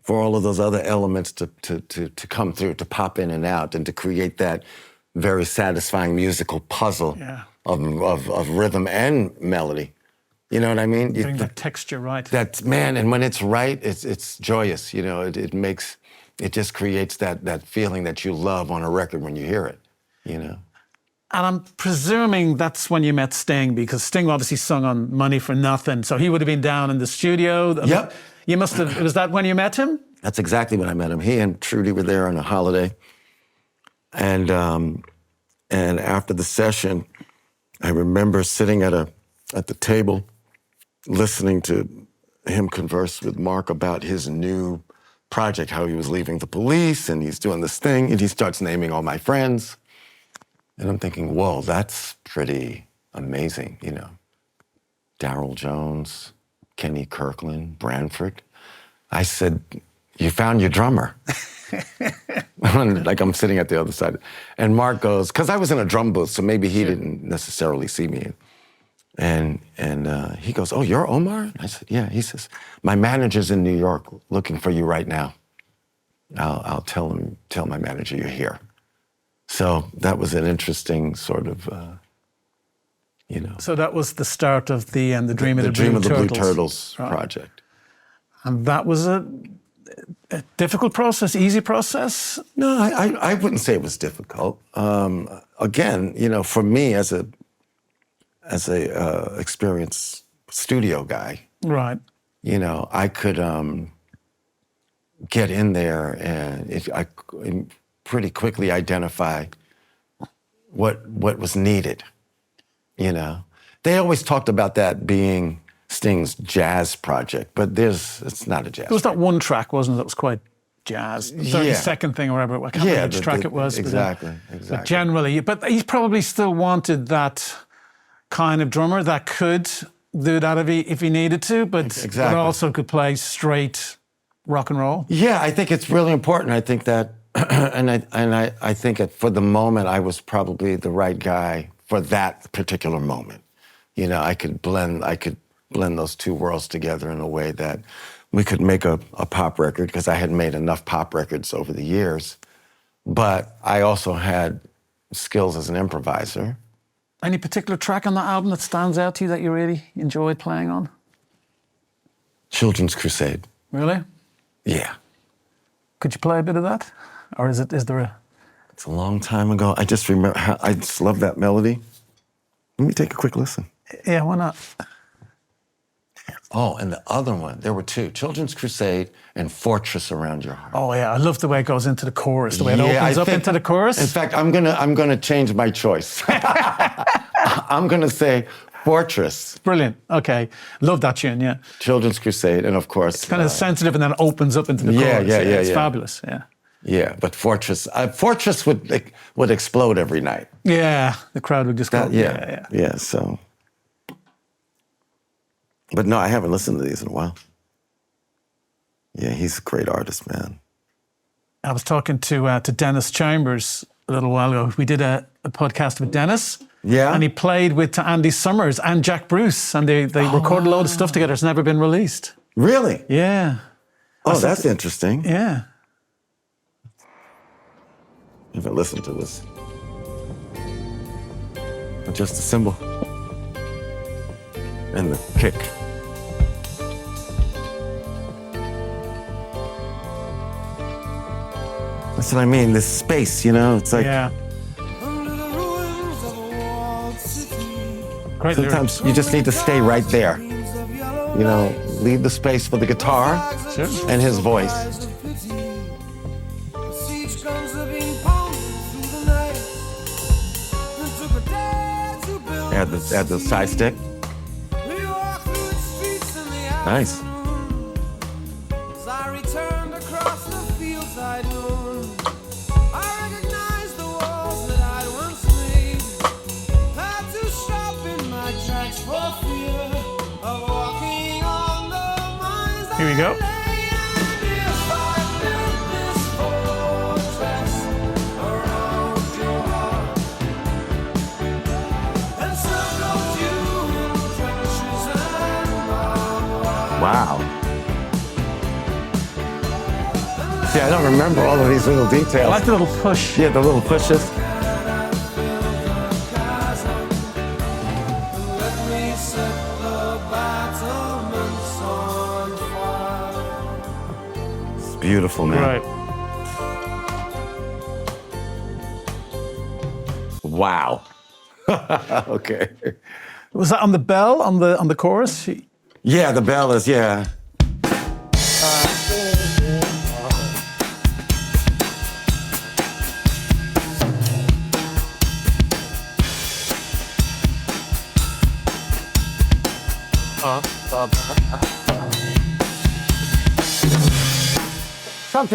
for all of those other elements to come through, to pop in and out, and to create that very satisfying musical puzzle of rhythm and melody. You know what I mean? Getting that texture right. That's, man, and when it's right, it's joyous. You know, it just creates that feeling that you love on a record when you hear it, you know? And I'm presuming that's when you met Sting, because Sting obviously sung on Money for Nothing, so he would have been down in the studio. Yep. You must have, was that when you met him? That's exactly when I met him. He and Trudy were there on a holiday. And after the session, I remember sitting at the table, listening to him converse with Mark about his new project, how he was leaving the police and he's doing this thing, and he starts naming all my friends. And I'm thinking, whoa, that's pretty amazing, you know. Darryl Jones, Kenny Kirkland, Branford. I said, you found your drummer. Like I'm sitting at the other side. And Mark goes, because I was in a drum booth, so maybe he didn't necessarily see me. And he goes, oh, you're Omar? And I said, yeah. He says, my manager's in New York looking for you right now. I'll tell my manager you're here. So that was an interesting sort of, you know. So that was the start of the Dream of the Blue Turtles project. And that was a difficult process, easy process? No, I wouldn't say it was difficult. Again, you know, for me as a experienced studio guy, right? You know, I could get in there and I pretty quickly identify what was needed. You know, they always talked about that being Sting's jazz project, but it's not a jazz. There was that one track, wasn't it? That was quite jazz. The 32nd thing or whatever. I can't remember which track it was. Exactly. But generally, but he probably still wanted that kind of drummer that could do that if he needed to, but also could play straight rock and roll. Yeah, I think it's really important. I think that, and I think for the moment I was probably the right guy for that particular moment. You know, I could blend those two worlds together in a way that we could make a pop record, because I had made enough pop records over the years, but I also had skills as an improviser. Any particular track on that album that stands out to you that you really enjoyed playing on? Children's Crusade. Really? Yeah. Could you play a bit of that? Or is there a... It's a long time ago. I just remember, I just love that melody. Let me take a quick listen. Yeah, why not? Oh, and the other one, there were two, Children's Crusade and Fortress Around Your Heart. Oh yeah, I love the way it goes into the chorus, the way it opens up into the chorus. In fact, I'm gonna change my choice. I'm gonna say Fortress. Brilliant. Okay, love that tune. Yeah. Children's Crusade, and of course, it's kind of sensitive, and then it opens up into the chorus. Yeah. It's fabulous. Yeah. Yeah, but Fortress would explode every night. Yeah, the crowd would just go. Yeah. So. But no, I haven't listened to these in a while. Yeah, he's a great artist, man. I was talking to Dennis Chambers a little while ago. We did a podcast with Dennis. Yeah. And he played with Andy Summers and Jack Bruce, and they recorded a load of stuff together. It's never been released. Really? Yeah. Oh, that's interesting. Yeah. I haven't listened to this. Just a cymbal. And the kick. That's what I mean, this space, you know? It's like... Yeah. Great sometimes lyrics. you just need to stay right there. You know, leave the space for the guitar and his voice. Add the side stick. Nice. Here we go. Wow. See, I don't remember all of these little details. I like the little push. Yeah, the little pushes. It's beautiful, man. Right. Wow. Okay. Was that on the bell on the chorus? Yeah, the bell is, yeah.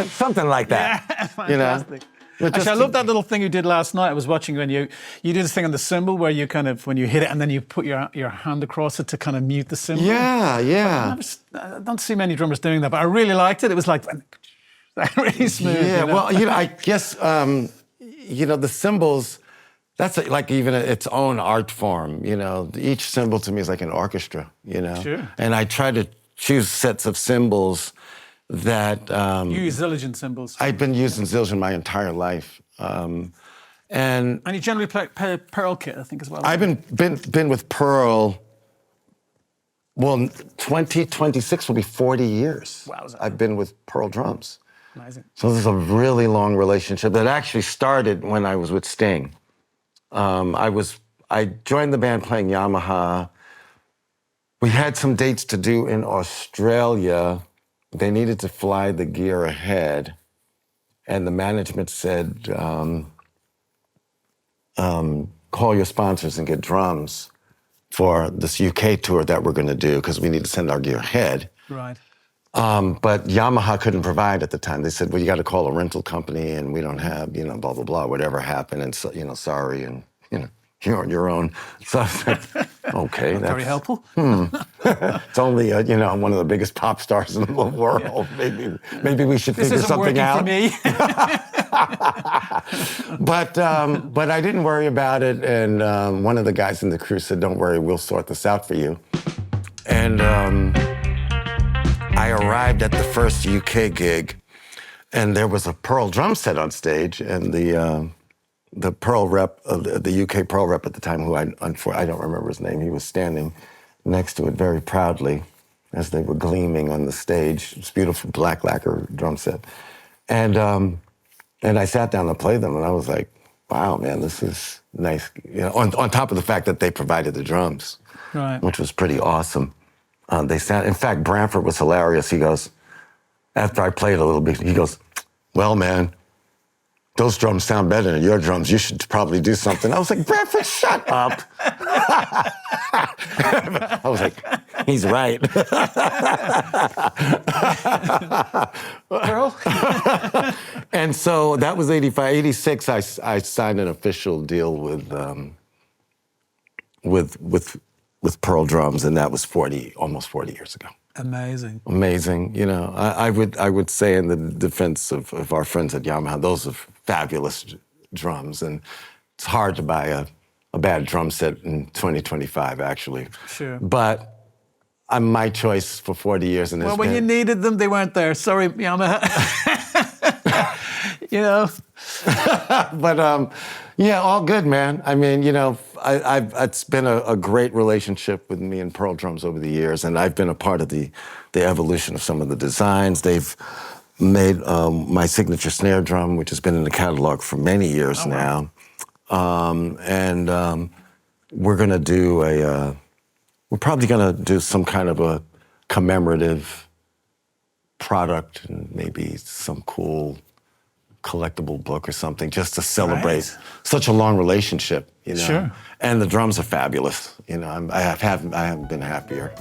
Something like that. Yeah, You know? fantastic. Actually, I love that little thing you did last night. I was watching when you did this thing on the cymbal where you kind of, when you hit it and then you put your hand across it to kind of mute the cymbal. Yeah. I don't see many drummers doing that, but I really liked it. It was like really smooth. Yeah, you know? well, I guess, the cymbals, that's like even its own art form, Each cymbal to me is like an orchestra, Sure. And I try to choose sets of cymbals that... you use Zildjian cymbals. I've been using Zildjian my entire life. And you generally play Pearl kit, I think, as well. I've been with Pearl, well, 2026 will be 40 years. Wowza. I've been with Pearl drums. Amazing. So this is a really long relationship that actually started when I was with Sting. I joined the band playing Yamaha. We had some dates to do in Australia. They needed to fly the gear ahead, and the management said, call your sponsors and get drums for this UK tour that we're going to do because we need to send our gear ahead. Right. But Yamaha couldn't provide at the time. They said, well, you got to call a rental company, and we don't have, blah, blah, blah, whatever happened, and so, sorry, and, you're on your own. So I said, okay. That's very helpful. It's only, one of the biggest pop stars in the world. Yeah. Maybe we should figure something out. This isn't working for me. But I didn't worry about it, and one of the guys in the crew said, don't worry, we'll sort this out for you. And I arrived at the first UK gig, and there was a Pearl drum set on stage, and the Pearl rep, the UK Pearl rep at the time, who I don't remember his name, he was standing next to it very proudly as they were gleaming on the stage. This beautiful black lacquer drum set. And I sat down to play them, and I was like, wow, man, this is nice. On top of the fact that they provided the drums, right, which was pretty awesome. In fact, Branford was hilarious. He goes, after I played a little bit, he goes, well, man, those drums sound better than your drums. You should probably do something. I was like, Branford, shut up. I was like, he's right. Pearl? And so that was 85. 86, I signed an official deal with Pearl drums, and that was almost 40 years ago. Amazing. Amazing. I would say in the defense of our friends at Yamaha, those are fabulous drums, and it's hard to buy a bad drum set in 2025, actually. Sure. But my choice for 40 years. And when you needed them, they weren't there. Sorry, Yamaha. But yeah, all good, man. I mean, it's been a great relationship with me and Pearl drums over the years, and I've been a part of the evolution of some of the designs. They've made my signature snare drum, which has been in the catalog for many years now. And we're gonna do we're probably gonna do some kind of a commemorative product, and maybe some cool collectible book or something, just to celebrate such a long relationship, Sure. And the drums are fabulous, I haven't been happier.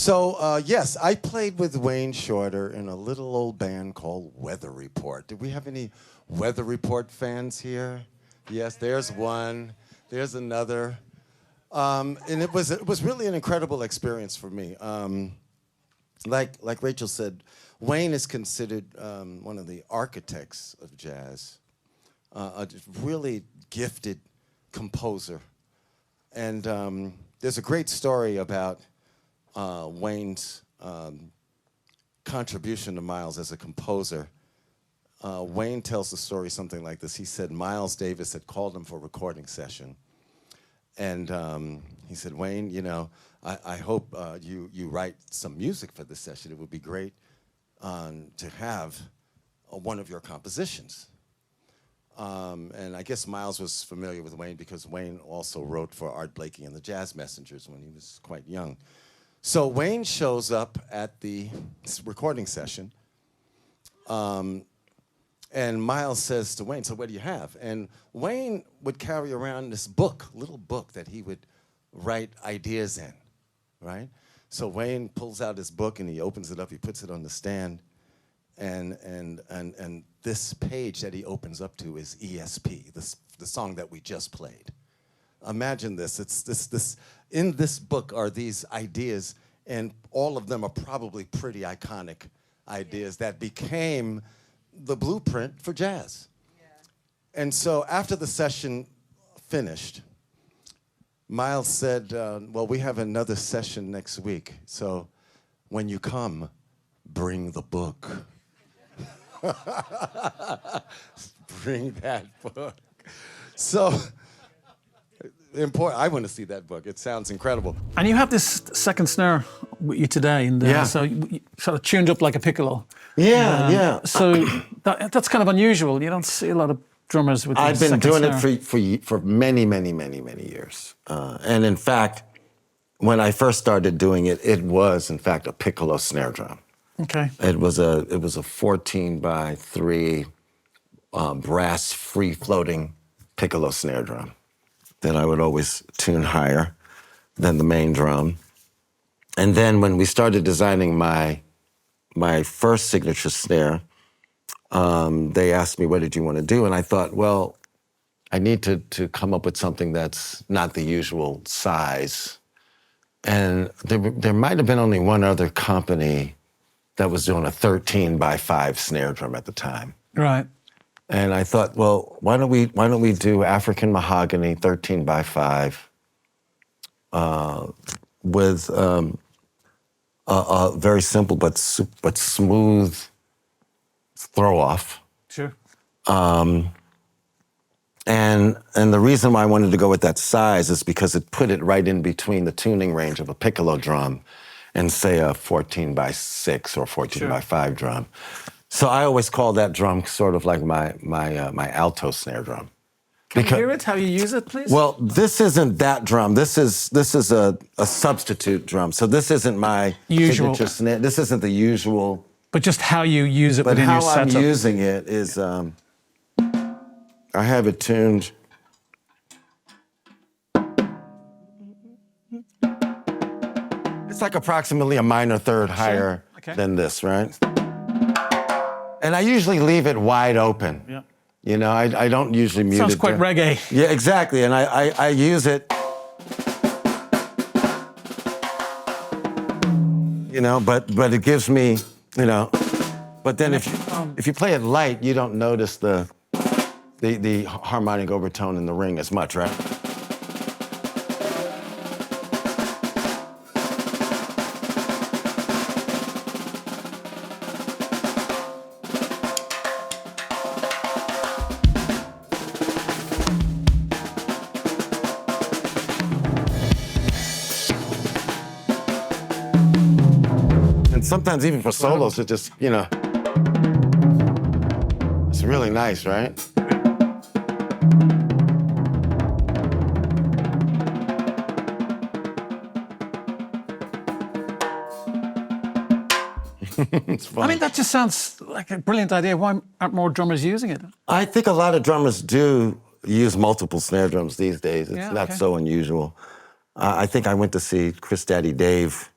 So, yes, I played with Wayne Shorter in a little old band called Weather Report. Do we have any Weather Report fans here? Yes, there's one. There's another. And it was really an incredible experience for me. Like Rachel said, Wayne is considered one of the architects of jazz, a really gifted composer. And there's a great story about Wayne's contribution to Miles as a composer. Wayne tells the story something like this. He said Miles Davis had called him for a recording session. And he said, Wayne, you know, I hope you write some music for this session. It would be great to have one of your compositions. And I guess Miles was familiar with Wayne because Wayne also wrote for Art Blakey and the Jazz Messengers when he was quite young. So Wayne shows up at the recording session, and Miles says to Wayne, so what do you have? And Wayne would carry around this book, little book that he would write ideas in, right? So Wayne pulls out his book and he opens it up, he puts it on the stand, and this page that he opens up to is ESP, the song that we just played. Imagine this, in this book are these ideas, and all of them are probably pretty iconic ideas that became the blueprint for jazz. Yeah. And so after the session finished, Miles said, well, we have another session next week, so when you come, bring the book. Bring that book. So, important. I want to see that book. It sounds incredible. And you have this second snare with you today, and so you sort of tuned up like a piccolo. Yeah. So that's kind of unusual. You don't see a lot of drummers with. I've been doing snare. it for many years, and in fact, when I first started doing it, it was in fact a piccolo snare drum. Okay. It was a 14x3 brass free floating piccolo snare drum that I would always tune higher than the main drum. And then when we started designing my first signature snare, they asked me, what did you want to do? And I thought, well, I need to come up with something that's not the usual size. And there might have been only one other company that was doing a 13x5 snare drum at the time. Right. And I thought, well, why don't we do African mahogany 13x5 with a very simple but smooth throw off. Sure. And the reason why I wanted to go with that size is because it put it right in between the tuning range of a piccolo drum and say a 14x6 or 14x5 drum. So I always call that drum sort of like my alto snare drum. Can you hear it? How you use it, please? Well, this isn't that drum. This is a substitute drum. So this isn't my usual signature snare. This isn't the usual. But just how you use it within your setup. But how I'm using it is, I have it tuned. It's like approximately a minor third higher than this, right? And I usually leave it wide open. Yeah. You know, I don't usually mute it. Sounds quite reggae. Yeah, exactly. And I use it, you know, but it gives me, you know, but then if you play it light, you don't notice the harmonic overtone in the ring as much, right? Sometimes even for solos, it just, you know, it's really nice, right? It's fun. I mean, that just sounds like a brilliant idea. Why aren't more drummers using it? I think a lot of drummers do use multiple snare drums these days. It's not so unusual. I think I went to see Chris Daddy Dave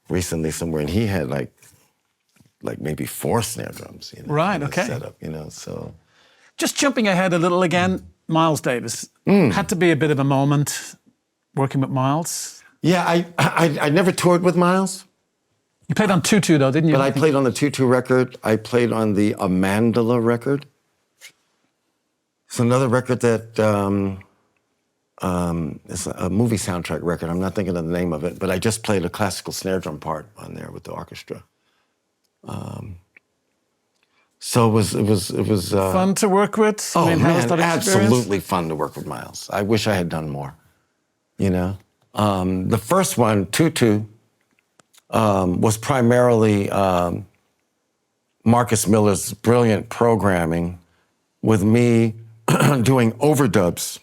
recently somewhere, and he had like maybe 4 snare drums, Right, in his okay. setup, so. Just jumping ahead a little again, Miles Davis. Had to be a bit of a moment working with Miles. Yeah, I never toured with Miles. You played on Tutu though, didn't you? But I played on the Tutu record. I played on the Amandala record. It's another record that is a movie soundtrack record. I'm not thinking of the name of it, but I just played a classical snare drum part on there with the orchestra. So it was fun to work with. Oh, how was man, that experience? absolutely fun to work with Miles. I wish I had done more. The first one, Tutu, was primarily Marcus Miller's brilliant programming with me doing overdubs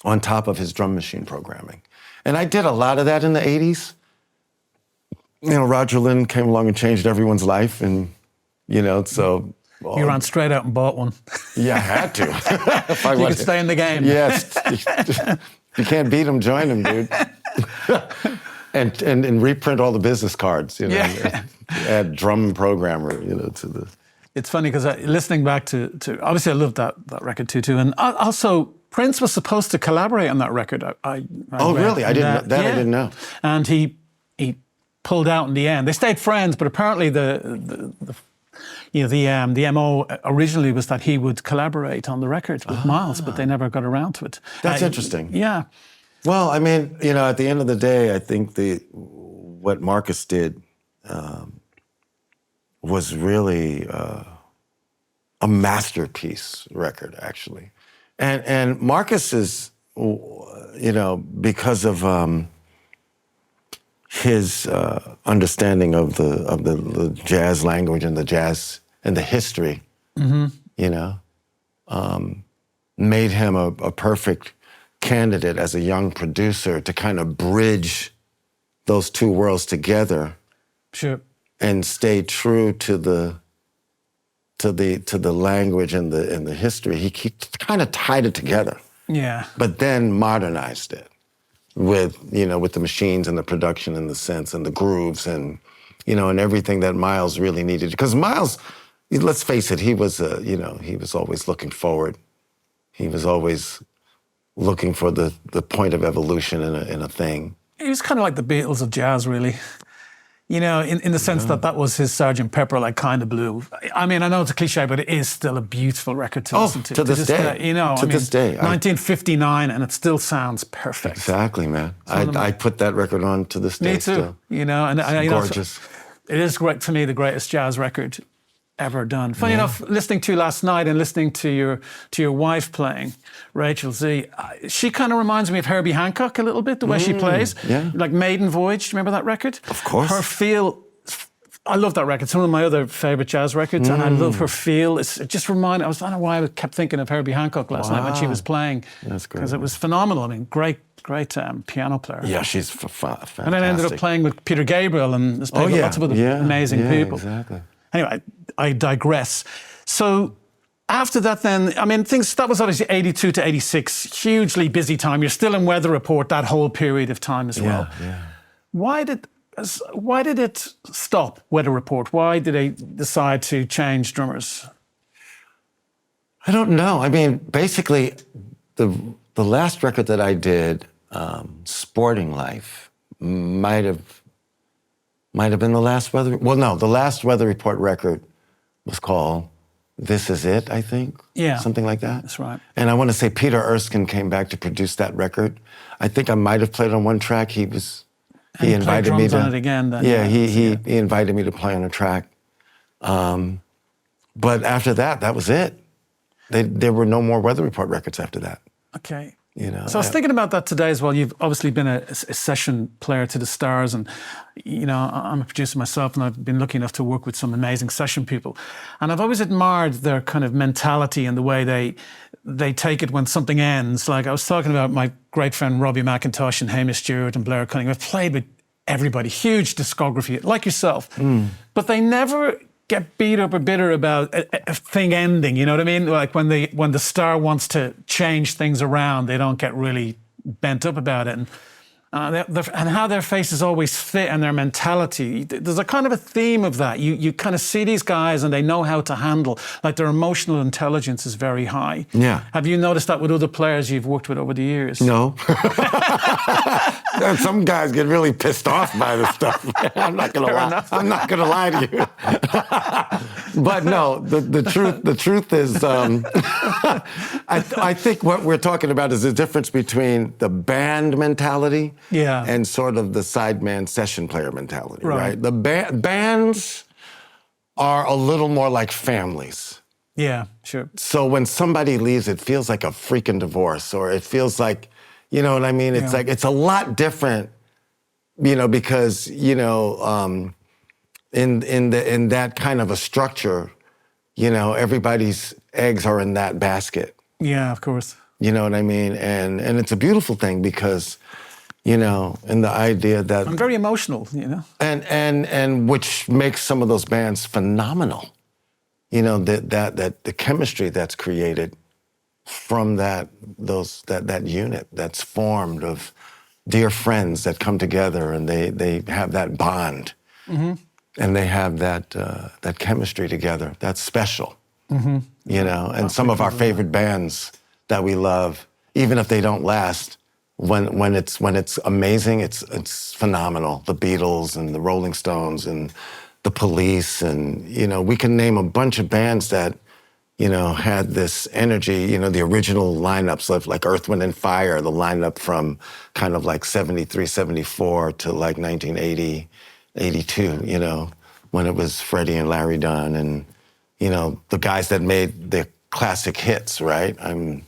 on top of his drum machine programming. And I did a lot of that in the 80s. Roger Lynn came along and changed everyone's life, and, so... You ran straight out and bought one. Yeah, I had to. If I You could stay in the game. Yes. If you can't beat him, join him, dude. and reprint all the business cards, Yeah. Add drum programmer, to the... It's funny because listening back to obviously I loved that record too, and also Prince was supposed to collaborate on that record. I Oh, read. really? I didn't. I didn't know. And he pulled out in the end. They stayed friends, but apparently the MO originally was that he would collaborate on the record with Miles, but they never got around to it. That's interesting. Yeah. Well, I mean, at the end of the day, I think what Marcus did was really a masterpiece record, actually. And Marcus is, because of his understanding of the jazz language and the jazz and the history, made him a perfect candidate as a young producer to kind of bridge those two worlds together. Sure. And stay true to the language and the history. He kind of tied it together. Yeah. But then modernized it with the machines and the production and the synths and the grooves and everything that Miles really needed. Because Miles, let's face it, he was always looking forward. He was always looking for the point of evolution in a thing. He was kind of like the Beatles of jazz, really. In the sense that was his Sgt. Pepper, like Kind of Blue. I mean, I know it's a cliche, but it is still a beautiful record to listen to. To this day. This day. 1959, and it still sounds perfect. Exactly, man. I put that record on to this day. Me too. Still. And gorgeous. It is great, to me, the greatest jazz record ever done. Funny enough, listening to last night and listening to your wife playing, Rachel Z, she kind of reminds me of Herbie Hancock a little bit, the way she plays. Yeah. Like Maiden Voyage, do you remember that record? Of course. Her feel, I love that record. It's one of my other favourite jazz records, and I love her feel. It just reminded, I don't know why I kept thinking of Herbie Hancock last night when she was playing. That's great. Because it was phenomenal. I mean, great piano player. Yeah, she's fantastic. And then I ended up playing with Peter Gabriel and has played with lots of other amazing people. Exactly. Anyway, I digress. So after that then, I mean, that was obviously 82 to 86, hugely busy time. You're still in Weather Report that whole period of time as well. Yeah. Why did it stop, Weather Report? Why did they decide to change drummers? I don't know. I mean, basically, the last record that I did, Sporting Life, might have been the last Weather... Well, no, the last Weather Report record was called This Is It, I think. Yeah. Something like that. That's right. And I want to say Peter Erskine came back to produce that record. I think I might have played on one track. He invited me to... on it again then. Yeah, he invited me to play on a track. But after that was it. There were no more Weather Report records after that. Okay. So I was thinking about that today as well. You've obviously been a session player to the stars, and I'm a producer myself, and I've been lucky enough to work with some amazing session people. And I've always admired their kind of mentality and the way they take it when something ends. Like I was talking about my great friend Robbie McIntosh and Hamish Stewart and Blair Cunningham. I've played with everybody, huge discography, like yourself, but they never get beat up or bitter about a thing ending, you know what I mean? Like when the star wants to change things around, they don't get really bent up about it. And and how their faces always fit and their mentality. There's a kind of a theme of that. You kind of see these guys and they know how to handle, like their emotional intelligence is very high. Yeah. Have you noticed that with other players you've worked with over the years? No. Some guys get really pissed off by this stuff. I'm not gonna lie. I'm not gonna lie to you. But no, the truth is, I think what we're talking about is the difference between the band mentality and sort of the sideman session player mentality, right? The bands are a little more like families. Yeah, sure. So when somebody leaves, it feels like a freaking divorce, or it feels like, you know what I mean? It's like, it's a lot different, you know, because, you know, in that kind of a structure, you know, everybody's eggs are in that basket. Yeah, of course. You know what I mean? And it's a beautiful thing because, you know, and the idea that I'm very emotional, you know. And which makes some of those bands phenomenal. You know, that the chemistry that's created from that unit that's formed of dear friends that come together and they have that bond. Mm-hmm. And they have that chemistry together. That's special. Mm-hmm. You know, and some of our favorite bands that we love, even if they don't last, when it's amazing, it's phenomenal. The Beatles and the Rolling Stones and the Police, and you know, we can name a bunch of bands that, you know, had this energy. You know, the original lineups like Earth, Wind and Fire, the lineup from kind of like 73, 74 to like 1980, 82. You know, when it was Freddie and Larry Dunn, and you know, the guys that made the classic hits. Right? I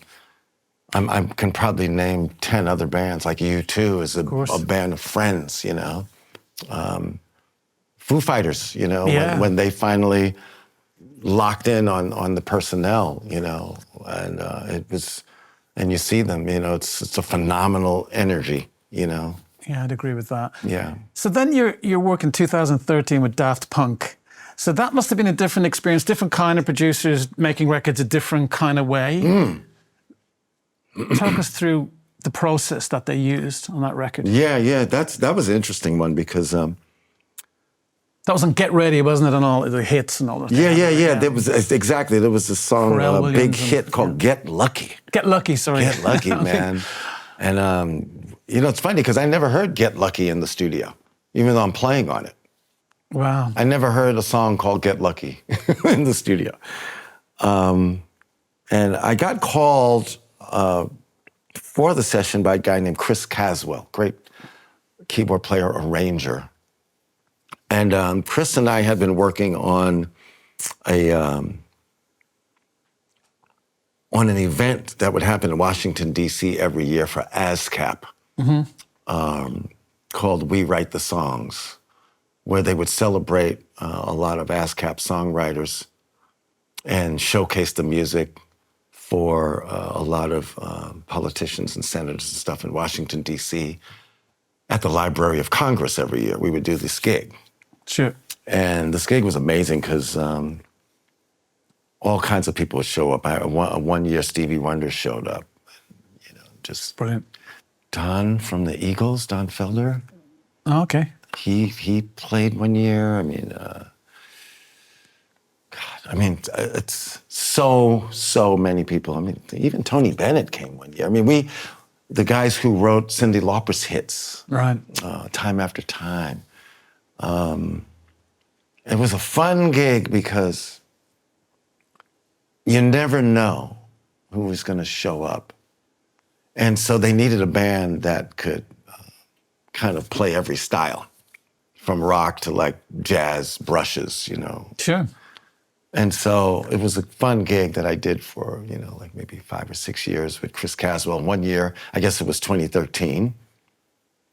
can probably name 10 other bands. Like U2 is a band of friends. You know. Foo Fighters, you know, when they finally locked in on the personnel, you know, and it was, and you see them, you know, it's a phenomenal energy, you know. Yeah, I'd agree with that. Yeah. So then your work in 2013 with Daft Punk. So that must have been a different experience, different kind of producers making records a different kind of way. Talk us through the process that they used on that record. Yeah, that was an interesting one because that was on Get Ready, wasn't it? And all the hits and all that. Yeah. There was exactly. There was a song, a big hit called "Get Lucky." Get Lucky, sorry. Get Lucky, man. And you know, it's funny because I never heard "Get Lucky" in the studio, even though I'm playing on it. Wow. I never heard a song called "Get Lucky" in the studio. And I got called for the session by a guy named Chris Caswell, great keyboard player, arranger. And Chris and I had been working on an event that would happen in Washington, D.C. every year for ASCAP, called We Write the Songs, where they would celebrate a lot of ASCAP songwriters and showcase the music for a lot of politicians and senators and stuff in Washington, D.C. at the Library of Congress every year. We would do this gig. Sure. And this gig was amazing because all kinds of people would show up. One year, Stevie Wonder showed up. You know, just brilliant. Don from the Eagles, Don Felder. Oh, okay. He played one year. I mean, it's so many people. I mean, even Tony Bennett came one year. I mean, the guys who wrote Cyndi Lauper's hits, right? Time After Time. It was a fun gig because you never know who was going to show up. And so they needed a band that could kind of play every style, from rock to like jazz brushes, you know. Sure. And so it was a fun gig that I did for, you know, like maybe 5 or 6 years with Chris Caswell. One year, I guess it was 2013.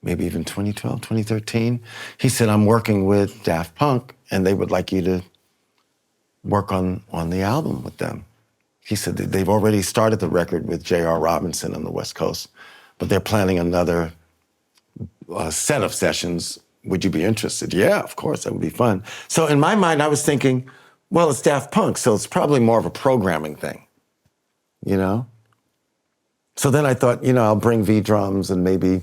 Maybe even 2012, 2013. He said, I'm working with Daft Punk and they would like you to work on the album with them. He said that they've already started the record with J.R. Robinson on the West Coast, but they're planning another set of sessions. Would you be interested? Yeah, of course, that would be fun. So in my mind, I was thinking, well, it's Daft Punk, so it's probably more of a programming thing, you know? So then I thought, you know, I'll bring V drums and maybe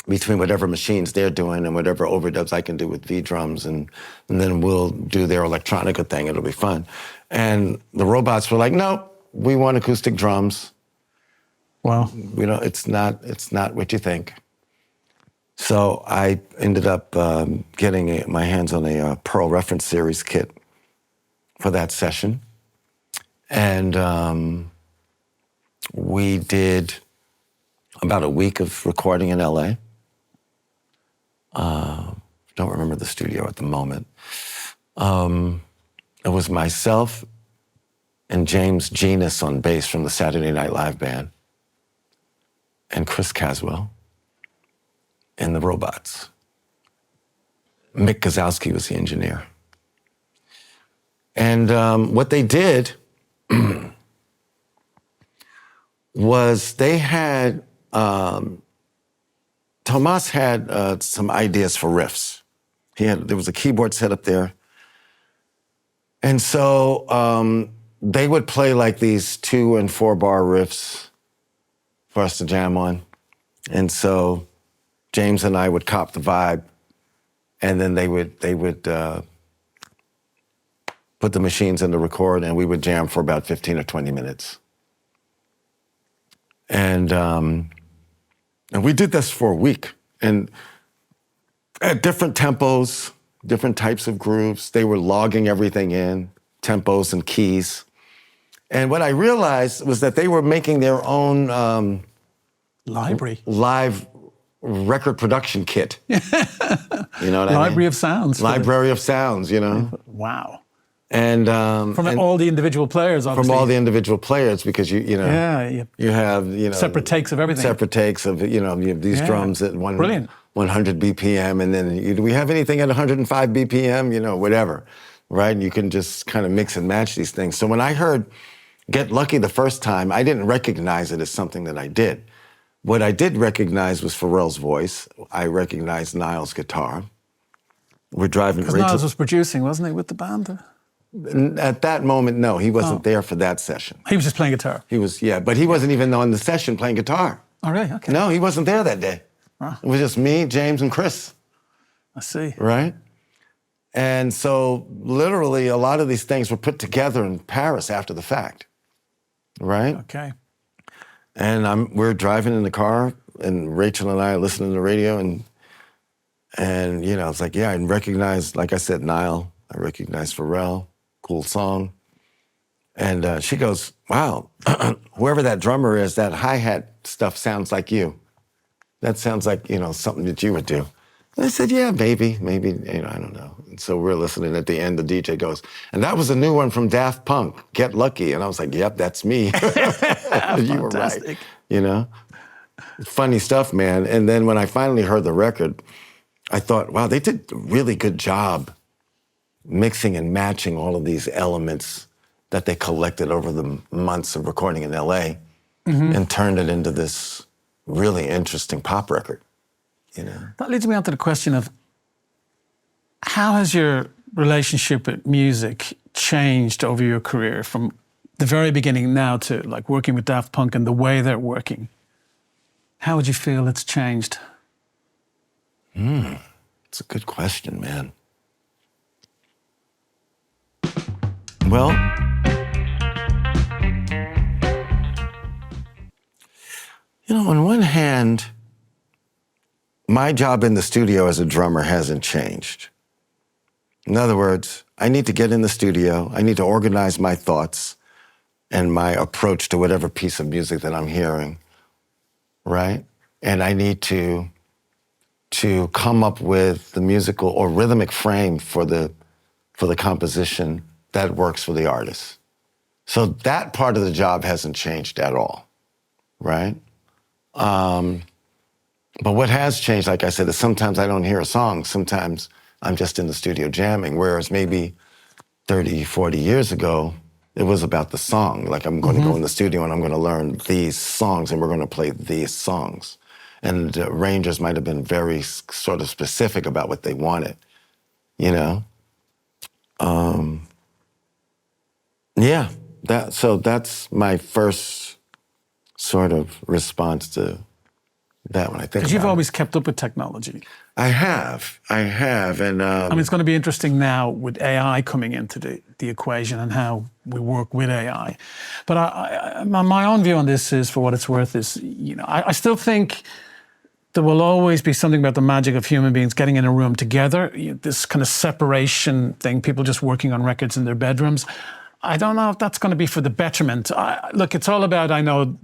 between whatever machines they're doing and whatever overdubs I can do with V drums, and then we'll do their electronica thing. It'll be fun. And the robots were like, no, we want acoustic drums. Wow. It's not what you think. So I ended up getting my hands on a Pearl Reference Series kit for that session. And we did about a week of recording in LA. Don't remember the studio at the moment. It was myself and James Genus on bass from the Saturday Night Live band, and Chris Caswell and the robots. Mick Gazowski was the engineer. And what they did was they had, Tomas had some ideas for riffs. There was a keyboard set up there. And so they would play like these 2 and 4 bar riffs for us to jam on. And so James and I would cop the vibe, and then they would put the machines in the record, and we would jam for about 15 or 20 minutes. And we did this for a week, and at different tempos, different types of grooves. They were logging everything in, tempos and keys. And what I realized was that they were making their own live record production kit. You know what I mean? Library of sounds. Library of sounds, you know? Wow. And from all the individial players, obviously. From all the individual players, because you have separate takes of everything. Separate takes of you have these drums at 100 BPM, and then do we have anything at 105 BPM? Whatever, right? And you can just kind of mix and match these things. So when I heard "Get Lucky" the first time, I didn't recognize it as something that I did. What I did recognize was Pharrell's voice. I recognized Nile's guitar. We're driving. Because Niles was producing, wasn't he, with the band? At that moment, no, he wasn't there for that session. He was just playing guitar? He was, yeah, but he wasn't even on the session playing guitar. Oh, really? Okay. No, he wasn't there that day. Oh. It was just me, James, and Chris. I see. Right? And so, literally, a lot of these things were put together in Paris after the fact. Right? Okay. And we're driving in the car, and Rachel and I are listening to the radio, and it's like, yeah, I recognize, like I said, Nile. I recognize Pharrell. Cool song. And she goes, wow, whoever that drummer is, that hi-hat stuff sounds like you. That sounds like, something that you would do. And I said, yeah, maybe, I don't know. And so we're listening. At the end, the DJ goes, and that was a new one from Daft Punk, Get Lucky. And I was like, yep, that's me. You were right. Funny stuff, man. And then when I finally heard the record, I thought, wow, they did a really good job mixing and matching all of these elements that they collected over the months of recording in LA, and turned it into this really interesting pop record, That leads me on to the question of how has your relationship with music changed over your career from the very beginning now to like working with Daft Punk and the way they're working? How would you feel it's changed? It's a good question, man. Well, on one hand, my job in the studio as a drummer hasn't changed. In other words, I need to get in the studio, I need to organize my thoughts and my approach to whatever piece of music that I'm hearing, right? And I need to come up with the musical or rhythmic frame for the composition that works for the artist. So that part of the job hasn't changed at all, right? But what has changed, like I said, is sometimes I don't hear a song. Sometimes I'm just in the studio jamming, whereas maybe 30, 40 years ago, it was about the song. Like, I'm going to go in the studio and I'm going to learn these songs and we're going to play these songs. And arrangers might have been very sort of specific about what they wanted, Yeah, so that's my first sort of response to that when I think Because you've about always kept up with technology. I have, and I mean, it's going to be interesting now with AI coming into the equation and how we work with AI. But my own view on this is, for what it's worth, is, you know, I still think there will always be something about the magic of human beings getting in a room together. This kind of separation thing, people just working on records in their bedrooms. I don't know if that's going to be for the betterment. Look, it's all about, I know,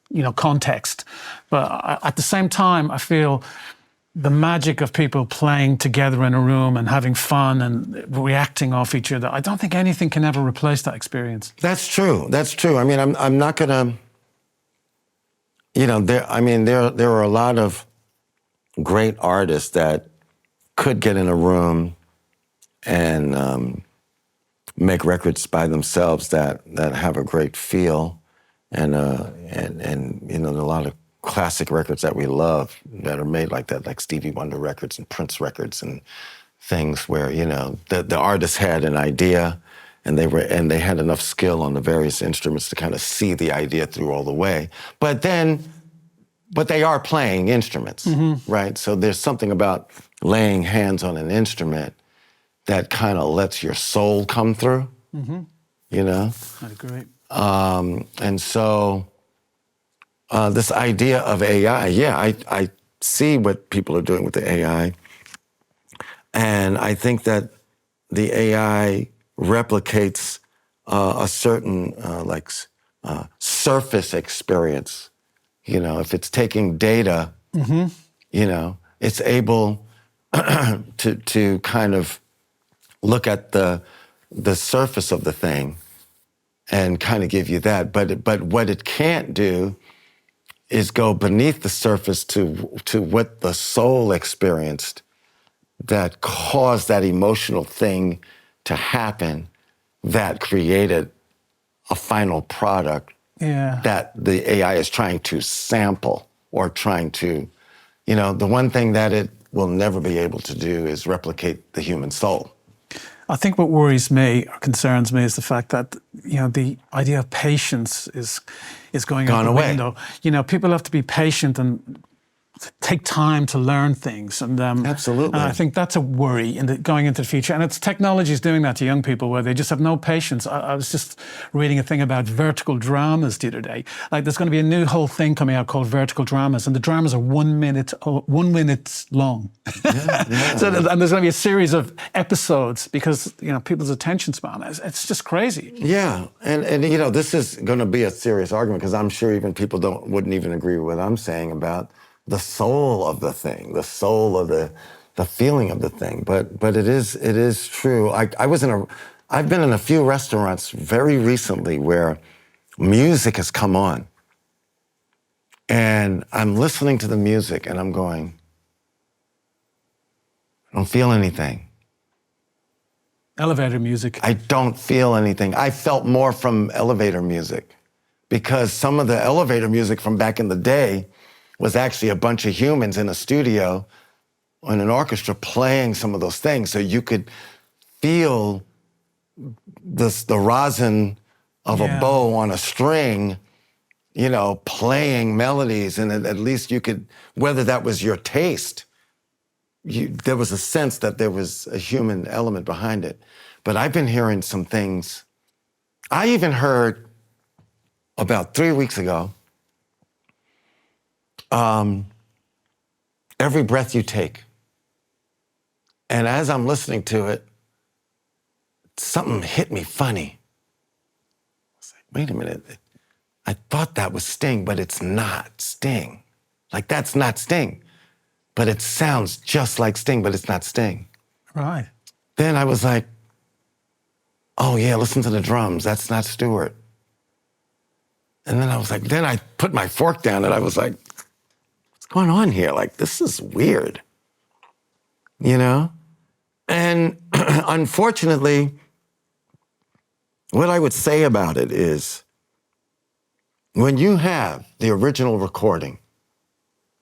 you know, context. But at the same time, I feel the magic of people playing together in a room and having fun and reacting off each other, I don't think anything can ever replace that experience. That's true. That's true. I mean, I'm not gonna, you know, there are a lot of great artists that could get in a room and make records by themselves that have a great feel, and you know, a lot of classic records that we love that are made like that, like Stevie Wonder records and Prince records and things where, you know, the artist had an idea and they had enough skill on the various instruments to kind of see the idea through all the way. But they are playing instruments, right? So there's something about laying hands on an instrument that kind of lets your soul come through, you know? I agree. And so this idea of AI, yeah, I see what people are doing with the AI. And I think that the AI replicates a certain surface experience. You know, if it's taking data, you know, it's able to kind of look at the surface of the thing and kind of give you that. But what it can't do is go beneath the surface to what the soul experienced that caused that emotional thing to happen that created a final product that the AI is trying to sample or trying to, you know, the one thing that it will never be able to do is replicate the human soul. I think what worries me or concerns me is the fact that, you know, the idea of patience is going out the window. You know, people have to be patient and take time to learn things. And absolutely. And I think that's a worry going into the future. And it's technology is doing that to young people where they just have no patience. I was just reading a thing about vertical dramas the other day. Like, there's going to be a new whole thing coming out called vertical dramas, and the dramas are 1 minute long. So, and there's going to be a series of episodes because, you know, people's attention span, it's just crazy. Yeah, and you know, this is going to be a serious argument because I'm sure even people wouldn't even agree with what I'm saying about the soul of the thing, the soul of the feeling of the thing. But it is true. I've been in a few restaurants very recently where music has come on, and I'm listening to the music and I'm going, I don't feel anything. Elevator music. I don't feel anything. I felt more from elevator music because some of the elevator music from back in the day was actually a bunch of humans in a studio in an orchestra playing some of those things. So you could feel the rosin of a bow on a string, you know, playing melodies. And at least you could, whether that was your taste, there was a sense that there was a human element behind it. But I've been hearing some things. I even heard about 3 weeks ago, Every Breath You Take. And as I'm listening to it, something hit me funny. I was like, wait a minute. I thought that was Sting, but it's not Sting. Like, that's not Sting. But it sounds just like Sting, but it's not Sting. Right. Then I was like, oh yeah, listen to the drums. That's not Stewart. And then I was like, then I put my fork down and I was like, what's going on here? Like, this is weird, you know? And unfortunately, what I would say about it is when you have the original recording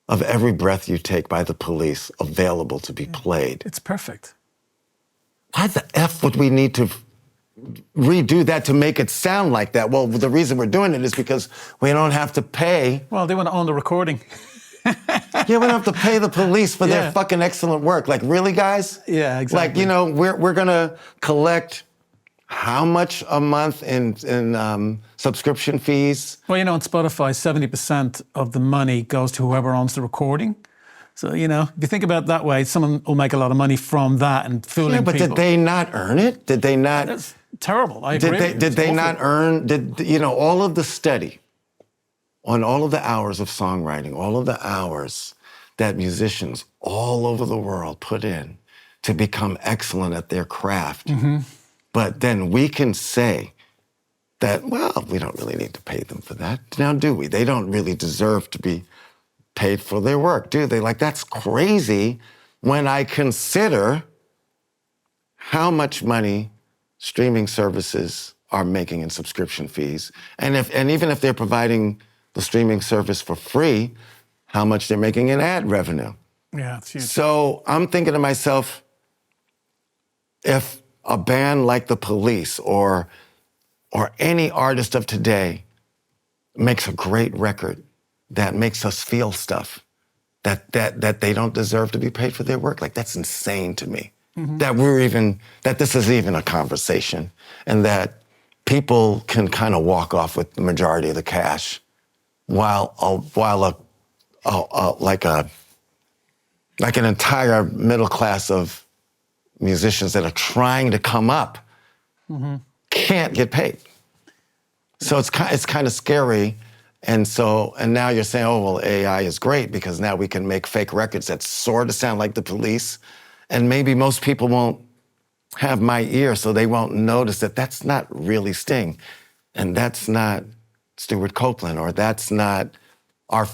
of Every Breath You Take by the Police available to be played. It's perfect. Why the F would we need to redo that to make it sound like that? Well, the reason we're doing it is because we don't have to pay. Well, they want to own the recording. Yeah, we don't have to pay the police for their Yeah. fucking excellent work. Like, really, guys? Yeah, Like, exactly. you know, we're gonna collect how much a month in subscription fees? Well, you know, on Spotify, 70% of the money goes to whoever owns the recording. So, you know, if you think about it that way, someone will make a lot of money from that and fooling Yeah, but people. did they not earn it? Did they not? That's terrible. I agree. Did they not earn? You know, all of the study on all of the hours of songwriting, all of the hours that musicians all over the world put in to become excellent at their craft. Mm-hmm. But then we can say that, well, we don't really need to pay them for that. Now, do we? They don't really deserve to be paid for their work, do they? Like, that's crazy when I consider how much money streaming services are making in subscription fees. And even if they're providing the streaming service for free, how much they're making in ad revenue. Yeah, it's huge. So I'm thinking to myself, if a band like The Police or any artist of today makes a great record that makes us feel stuff, that they don't deserve to be paid for their work, like, that's insane to me. Mm-hmm. That this is even a conversation, and that people can kind of walk off with the majority of the cash, while an entire middle class of musicians that are trying to come up can't get paid. So it's kind of scary. And now you're saying, oh, well, AI is great because now we can make fake records that sort of sound like The Police. And maybe most people won't have my ear, so they won't notice that that's not really Sting. And that's not Stuart Copeland, or that's not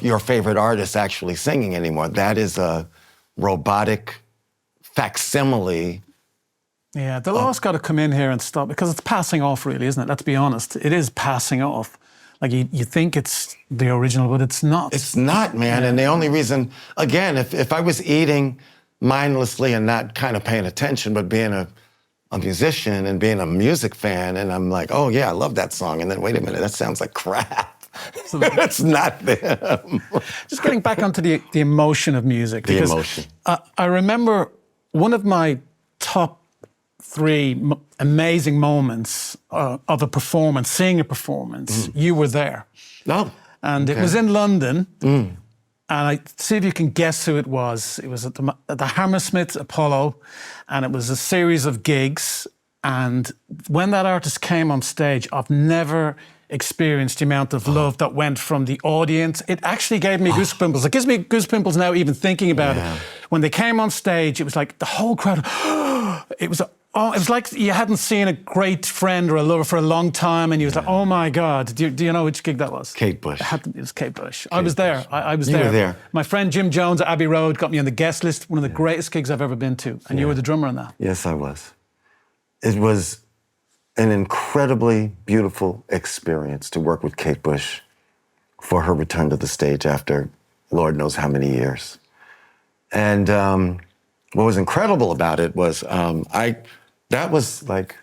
your favorite artist actually singing anymore. That is a robotic facsimile. Yeah, the law's got to come in here and stop, because it's passing off, really, isn't it? Let's be honest. It is passing off. Like, you think it's the original, but it's not. It's not, man. Yeah. And the only reason, again, if I was eating mindlessly and not kind of paying attention, but being a musician and being a music fan, and I'm like, oh, yeah, I love that song. And then, wait a minute, that sounds like crap. So it's not them. Just getting back onto the emotion of music. The emotion. I remember one of my top 3 amazing moments of a performance, seeing a performance. You were there. Oh. And okay. It was in London. And I see if you can guess who it was. It was at the Hammersmith Apollo, and it was a series of gigs. And when that artist came on stage, I've never experienced the amount of love that went from the audience. It actually gave me goosebumps. It gives me goosebumps now even thinking about it. When they came on stage, it was like the whole crowd, it was like you hadn't seen a great friend or a lover for a long time, and you was like, oh my God. Do you know which gig that was? Kate Bush. It was Kate Bush. I was there. I was there. You were there. My friend Jim Jones at Abbey Road got me on the guest list, one of the greatest gigs I've ever been to, and you were the drummer on that. Yes, I was. It was an incredibly beautiful experience to work with Kate Bush for her return to the stage after Lord knows how many years. And what was incredible about it was that was like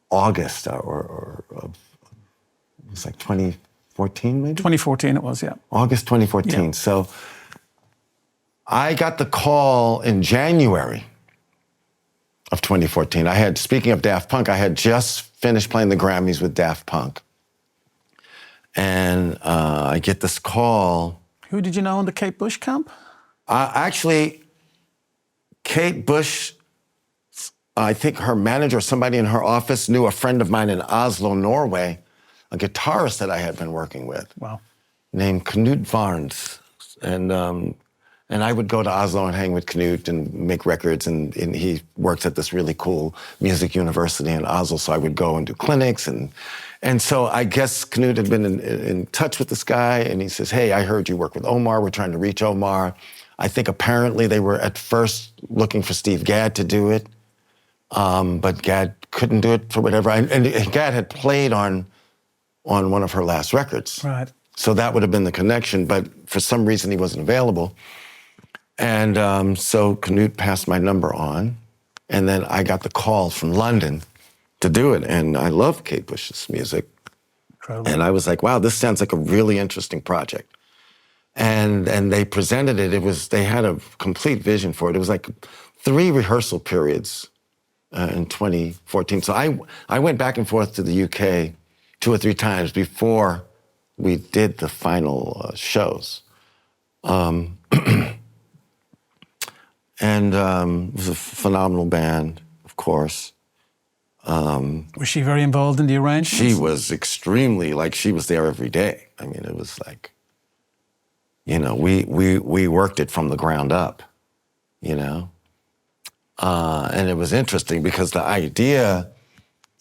August or it was like 2014 maybe? 2014 it was, yeah. August 2014. Yeah. So I got the call in January of 2014. Speaking of Daft Punk, I had just finished playing the Grammys with Daft Punk. And I get this call. Who did you know in the Kate Bush camp? Actually, Kate Bush, I think her manager or somebody in her office knew a friend of mine in Oslo, Norway, a guitarist that I had been working with. Wow. Named Knut Varnes. And I would go to Oslo and hang with Knut and make records, and he works at this really cool music university in Oslo, so I would go and do clinics. And so I guess Knut had been in touch with this guy, and he says, hey, I heard you work with Omar. We're trying to reach Omar. I think apparently they were at first looking for Steve Gadd to do it, but Gadd couldn't do it for whatever. And Gadd had played on one of her last records. Right. So that would have been the connection, but for some reason he wasn't available. And so Knut passed my number on, and then I got the call from London to do it. And I love Kate Bush's music. Incredible. And I was like, wow, this sounds like a really interesting project. and they presented it. They had a complete vision for it. It was like 3 rehearsal periods in 2014. So I went back and forth to the UK 2 or 3 times before we did the final shows. And it was a phenomenal band, of course. Was she very involved in the arrangements? She was extremely, like, she was there every day. I mean, it was like, you know, we worked it from the ground up, you know? And it was interesting because the idea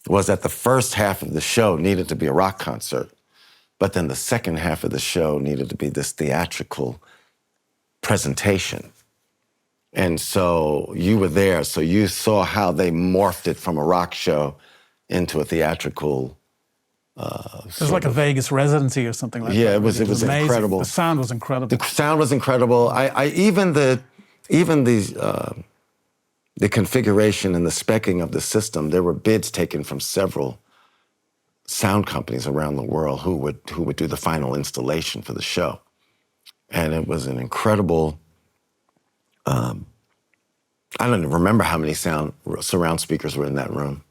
was that the first half of the show needed to be a rock concert, but then the second half of the show needed to be this theatrical presentation. And so you were there, so you saw how they morphed it from a rock show into a theatrical. It was like a Vegas residency or something like that. Yeah, it was amazing. incredible. The sound was incredible. The sound was incredible. Even the configuration and the speccing of the system, there were bids taken from several sound companies around the world who would do the final installation for the show. And it was an incredible, I don't even remember how many surround speakers were in that room,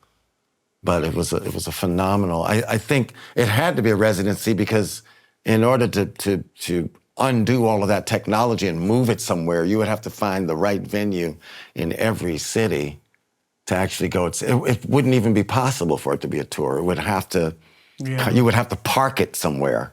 but it was a phenomenal, I think it had to be a residency because in order to undo all of that technology and move it somewhere, you would have to find the right venue in every city to actually go. It wouldn't even be possible for it to be a tour. It would have to, you would have to park it somewhere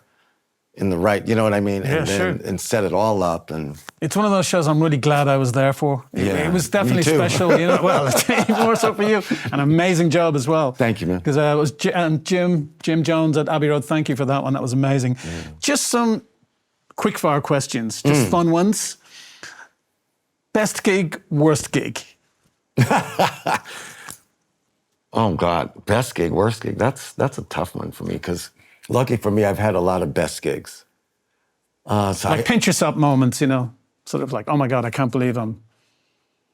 in the right, you know what I mean? Yeah, and then, and set it all up. And it's one of those shows I'm really glad I was there for. Yeah, it was definitely me too. special, you know. Well, even more so for you. An amazing job as well. Thank you, man. Because it was Jim Jones at Abbey Road. Thank you for that one. That was amazing. Yeah. Just some quick-fire questions, just fun ones. Best gig, worst gig? Oh, God. Best gig, worst gig. That's a tough one for me because lucky for me, I've had a lot of best gigs. Like pinch yourself moments, you know, sort of like, oh my God, I can't believe I'm...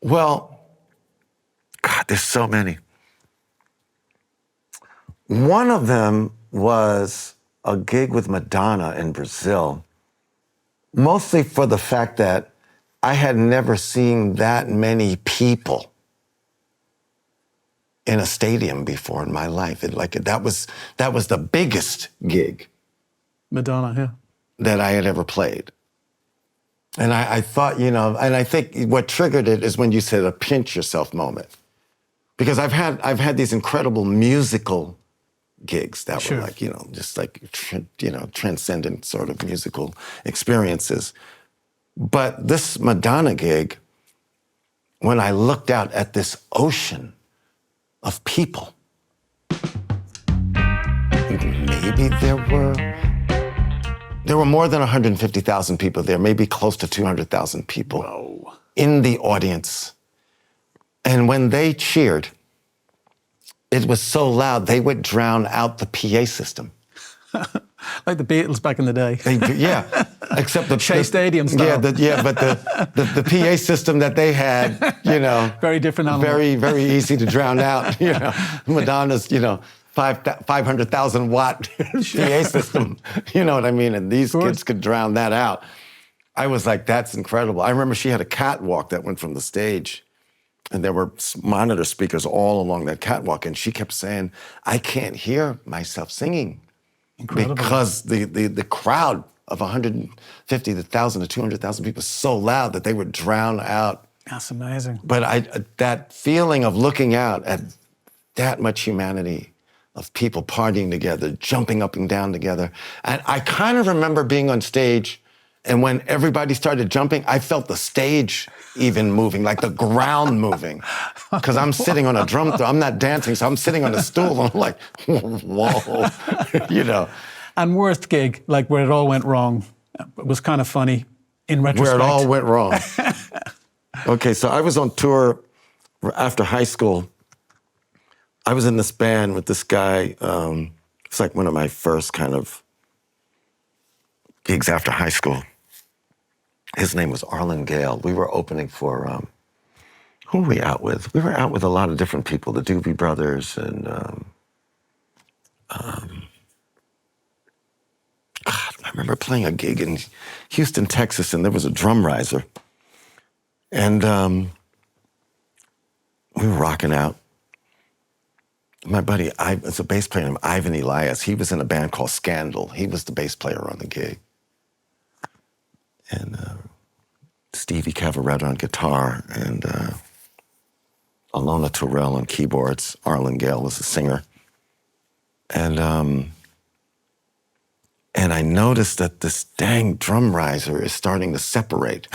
Well, God, there's so many. One of them was a gig with Madonna in Brazil, mostly for the fact that I had never seen that many people in a stadium before in my life. That was the biggest gig. Madonna, yeah. That I had ever played. And I thought, you know, and I think what triggered it is when you said a pinch yourself moment. Because I've had these incredible musical gigs that were like, you know, just like, you know, transcendent sort of musical experiences. But this Madonna gig, when I looked out at this ocean of people, maybe there were more than 150,000 people there, maybe close to 200,000 people in the audience. And when they cheered, it was so loud, they would drown out the PA system. Like the Beatles back in the day. Yeah, except the Shea Stadium style. But the PA system that they had, you know, very different animal. Very easy to drown out. You know, Madonna's, you know, 500,000 watt PA system. You know what I mean? And these kids could drown that out. I was like, that's incredible. I remember she had a catwalk that went from the stage, and there were monitor speakers all along that catwalk, and she kept saying, I can't hear myself singing. Incredible. Because the crowd of 150,000 to 200,000 people is so loud that they would drown out. That's amazing. But that feeling of looking out at that much humanity, of people partying together, jumping up and down together. And I kind of remember being on stage, and when everybody started jumping, I felt the stage even moving, like the ground moving. Because I'm sitting on a drum, I'm not dancing, so I'm sitting on a stool, and I'm like, whoa, you know. And worst gig, like where it all went wrong, it was kind of funny in retrospect. Where it all went wrong. Okay, so I was on tour after high school. I was in this band with this guy. It's like one of my first kind of gigs after high school. His name was Arlen Gale. We were opening for, who were we out with? We were out with a lot of different people, the Doobie Brothers and, God, my remember playing a gig in Houston, Texas, and there was a drum riser. And we were rocking out. My buddy, it's a bass player named Ivan Elias. He was in a band called Scandal. He was the bass player on the gig. And Stevie Cavaretta on guitar, and Alona Terrell on keyboards. Arlen Gale was the singer. And I noticed that this dang drum riser is starting to separate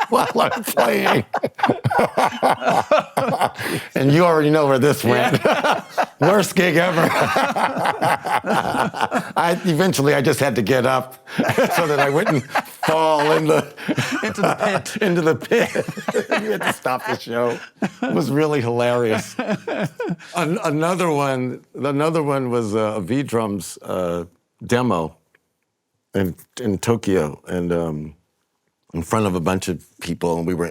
while I'm playing. And you already know where this went. Worst gig ever. Eventually, I just had to get up so that I wouldn't fall into the pit. We had to stop the show. It was really hilarious. Another one was a V-Drums demo in Tokyo, and in front of a bunch of people, and we were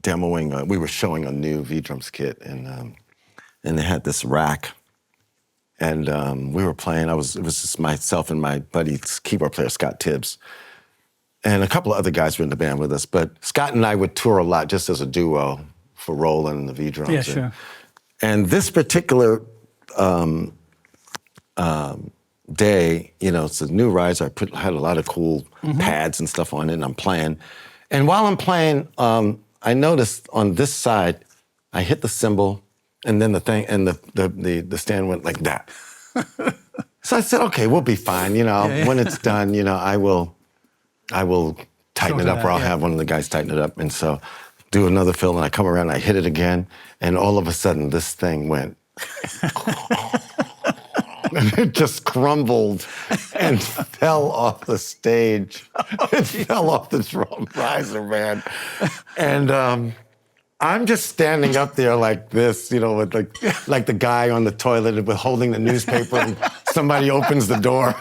demoing. We were showing a new V-Drums kit, and they had this rack, and we were playing. It was just myself and my buddy's keyboard player Scott Tibbs, and a couple of other guys were in the band with us. But Scott and I would tour a lot, just as a duo for Roland and the V-Drums. Yeah, sure. And this particular day, it's a new riser. I had a lot of cool pads and stuff on it, and I'm playing. And while I'm playing, I noticed on this side, I hit the cymbal, and then the thing, and the stand went like that. So I said, okay, we'll be fine. When it's done, I will tighten it up, or I'll have one of the guys tighten it up. And so do another fill, and I come around, and I hit it again, and all of a sudden, this thing went. And it just crumbled and fell off the stage. It fell off the drum riser, man. And I'm just standing up there like this, with like the guy on the toilet with holding the newspaper, and somebody opens the door.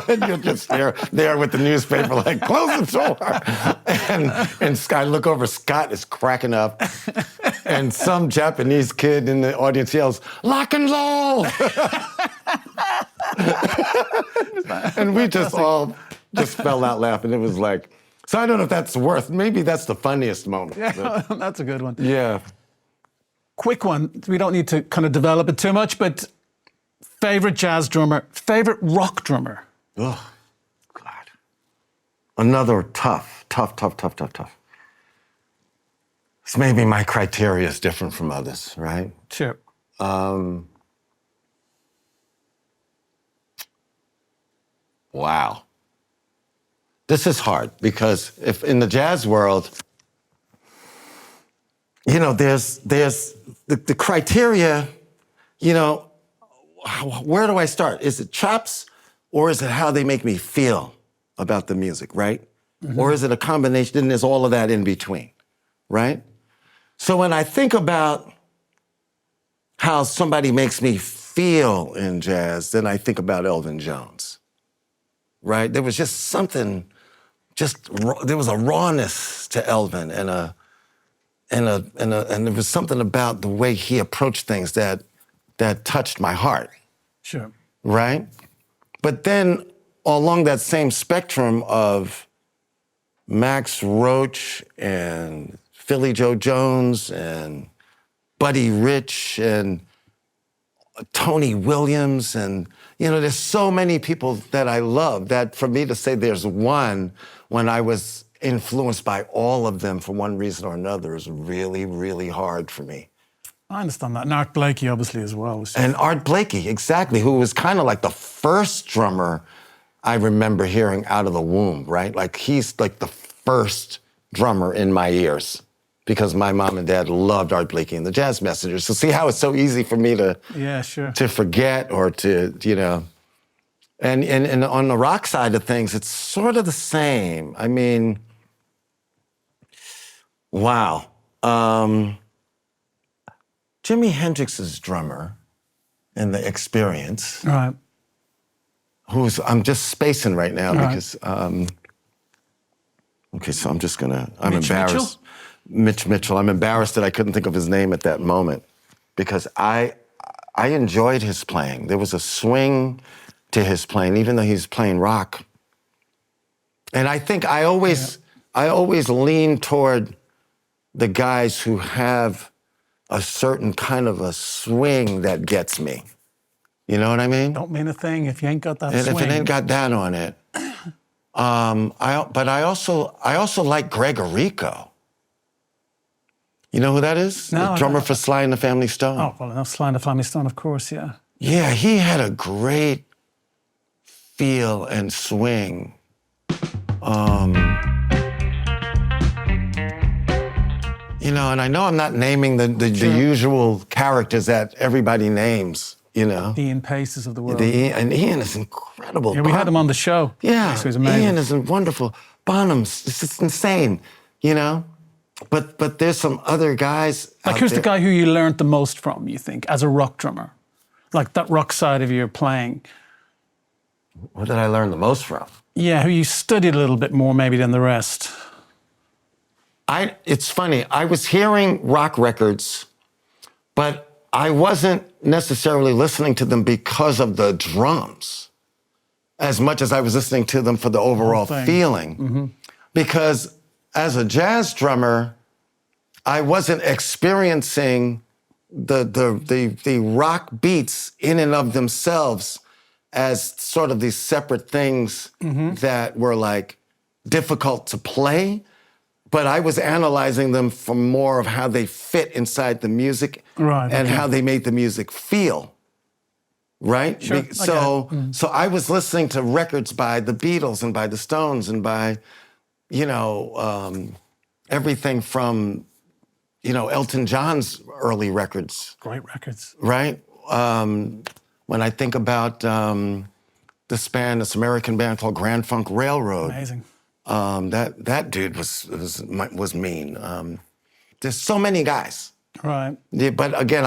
And you're just there with the newspaper, like, close the door. And I look over, Scott is cracking up. And some Japanese kid in the audience yells, "Lock and roll!" And we just all fell out laughing. It was like, so I don't know if that's maybe that's the funniest moment. Yeah, that's a good one. Yeah. Quick one. We don't need to kind of develop it too much, but favorite jazz drummer, favorite rock drummer. Oh, God. Another tough. So maybe my criteria is different from others, right? Sure. Wow. This is hard, because if in the jazz world, there's the criteria, where do I start? Is it chops, or is it how they make me feel about the music, right? Mm-hmm. Or is it a combination, and there's all of that in between, right? So when I think about how somebody makes me feel in jazz, then I think about Elvin Jones, right? There was just something, there was a rawness to Elvin, and there was something about the way he approached things that touched my heart. Sure. Right? But then along that same spectrum of Max Roach and Philly Joe Jones and Buddy Rich and Tony Williams, and there's so many people that I love, that for me to say there's one when I was influenced by all of them for one reason or another is really, really hard for me. I understand that. And Art Blakey, obviously, as well. And Art Blakey, exactly, who was kind of like the first drummer I remember hearing out of the womb, right? Like, he's like the first drummer in my ears, because my mom and dad loved Art Blakey and the Jazz Messengers. So see how it's so easy for me to forget, or to, And on the rock side of things, it's sort of the same. I mean, wow. Jimi Hendrix's drummer in The Experience, right, I'm just spacing right now, right, because, okay, so I'm just gonna, I'm embarrassed. Mitch Mitchell. I'm embarrassed that I couldn't think of his name at that moment, because I I enjoyed his playing. There was a swing to his playing, even though he's playing rock. And I think I always lean toward the guys who have a certain kind of a swing that gets me. You know what I mean? Don't mean a thing if you ain't got that And swing. if it ain't got that on it. But I also like Gregorico. You know who that is? No, the drummer for Sly and the Family Stone. Oh, well, enough Sly and the Family Stone, of course, yeah. Yeah, he had a great feel and swing. You know, and I know I'm not naming the usual characters that everybody names, you know. The Ian Paces of the world. And Ian is incredible. Yeah, we had him on the show. Yeah, so he's amazing. Ian is wonderful. Bonham's, it's just insane, you know. But there's some other guys Like, who's the guy who you learned the most from, you think, as a rock drummer? Like, that rock side of your playing. What did I learn the most from? Yeah, who you studied a little bit more maybe than the rest. It's funny, I was hearing rock records, but I wasn't necessarily listening to them because of the drums, as much as I was listening to them for the overall feeling. Mm-hmm. Because as a jazz drummer, I wasn't experiencing the rock beats in and of themselves as sort of these separate things that were like difficult to play, but I was analyzing them from more of how they fit inside the music and how they made the music feel. Right? Sure, So I was listening to records by the Beatles and by the Stones and by, you know, everything from, you know, Elton John's early records. Great records. Right? When I think about this American band called Grand Funk Railroad. Amazing. That dude was mean. There's so many guys. Right. Yeah, but again,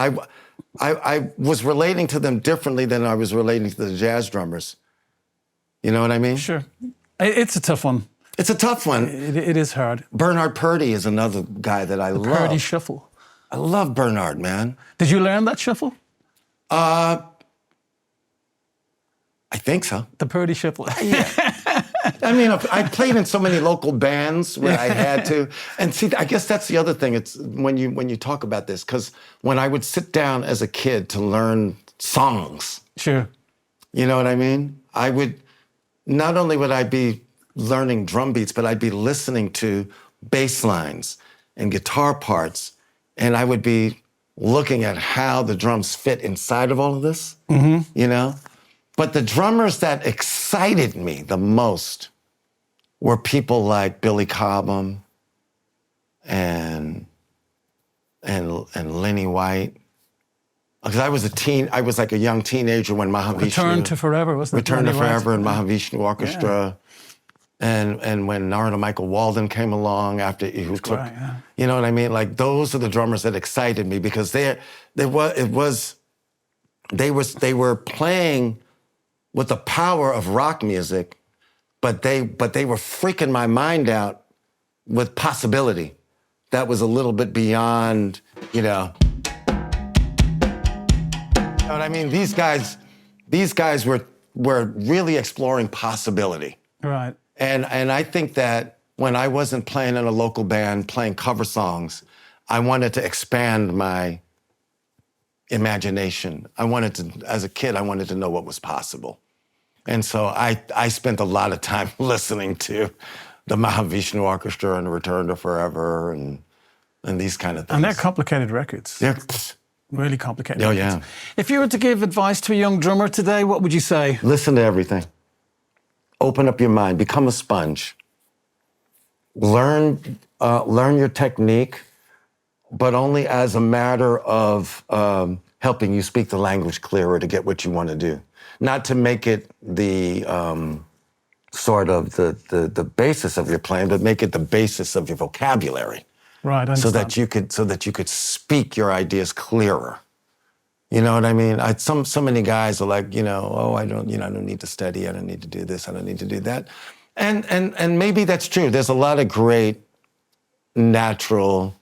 I was relating to them differently than I was relating to the jazz drummers. You know what I mean? Sure. It's a tough one. It's a tough one. It is hard. Bernard Purdie is another guy that I love. Purdie shuffle. I love Bernard, man. Did you learn that shuffle? I think so. The Purdie shuffle. Yeah. I mean, I played in so many local bands where I had to. And see, I guess that's the other thing. It's when you talk about this, because when I would sit down as a kid to learn songs. Sure. You know what I mean? Not only would I be learning drum beats, but I'd be listening to bass lines and guitar parts, and I would be looking at how the drums fit inside of all of this, you know? But the drummers that excited me the most were people like Billy Cobham and Lenny White. Because I was like a young teenager when Mahavishnu... Return to Forever, wasn't it? Return to Forever and Mahavishnu Orchestra. Yeah. And when Narada Michael Walden came along after he was... You know what I mean? Like, those are the drummers that excited me because they were playing with the power of rock music, but they were freaking my mind out with possibility. That was a little bit beyond, you know. You know what I mean? These guys were really exploring possibility. Right. And I think that when I wasn't playing in a local band, playing cover songs, I wanted to expand my imagination. As a kid, I wanted to know what was possible. And so I spent a lot of time listening to the Mahavishnu Orchestra and Return to Forever and these kind of things. And they're complicated records. They're really complicated records. Yeah. Yeah. If you were to give advice to a young drummer today, what would you say? Listen to everything. Open up your mind. Become a sponge. Learn your technique, but only as a matter of helping you speak the language clearer to get what you want to do. Not to make it the sort of the basis of your playing, but make it the basis of your vocabulary. Right. I so that you could speak your ideas clearer. You know what I mean? So many guys are like, you know, oh, I don't need to study. I don't need to do this. I don't need to do that. And maybe that's true. There's a lot of great natural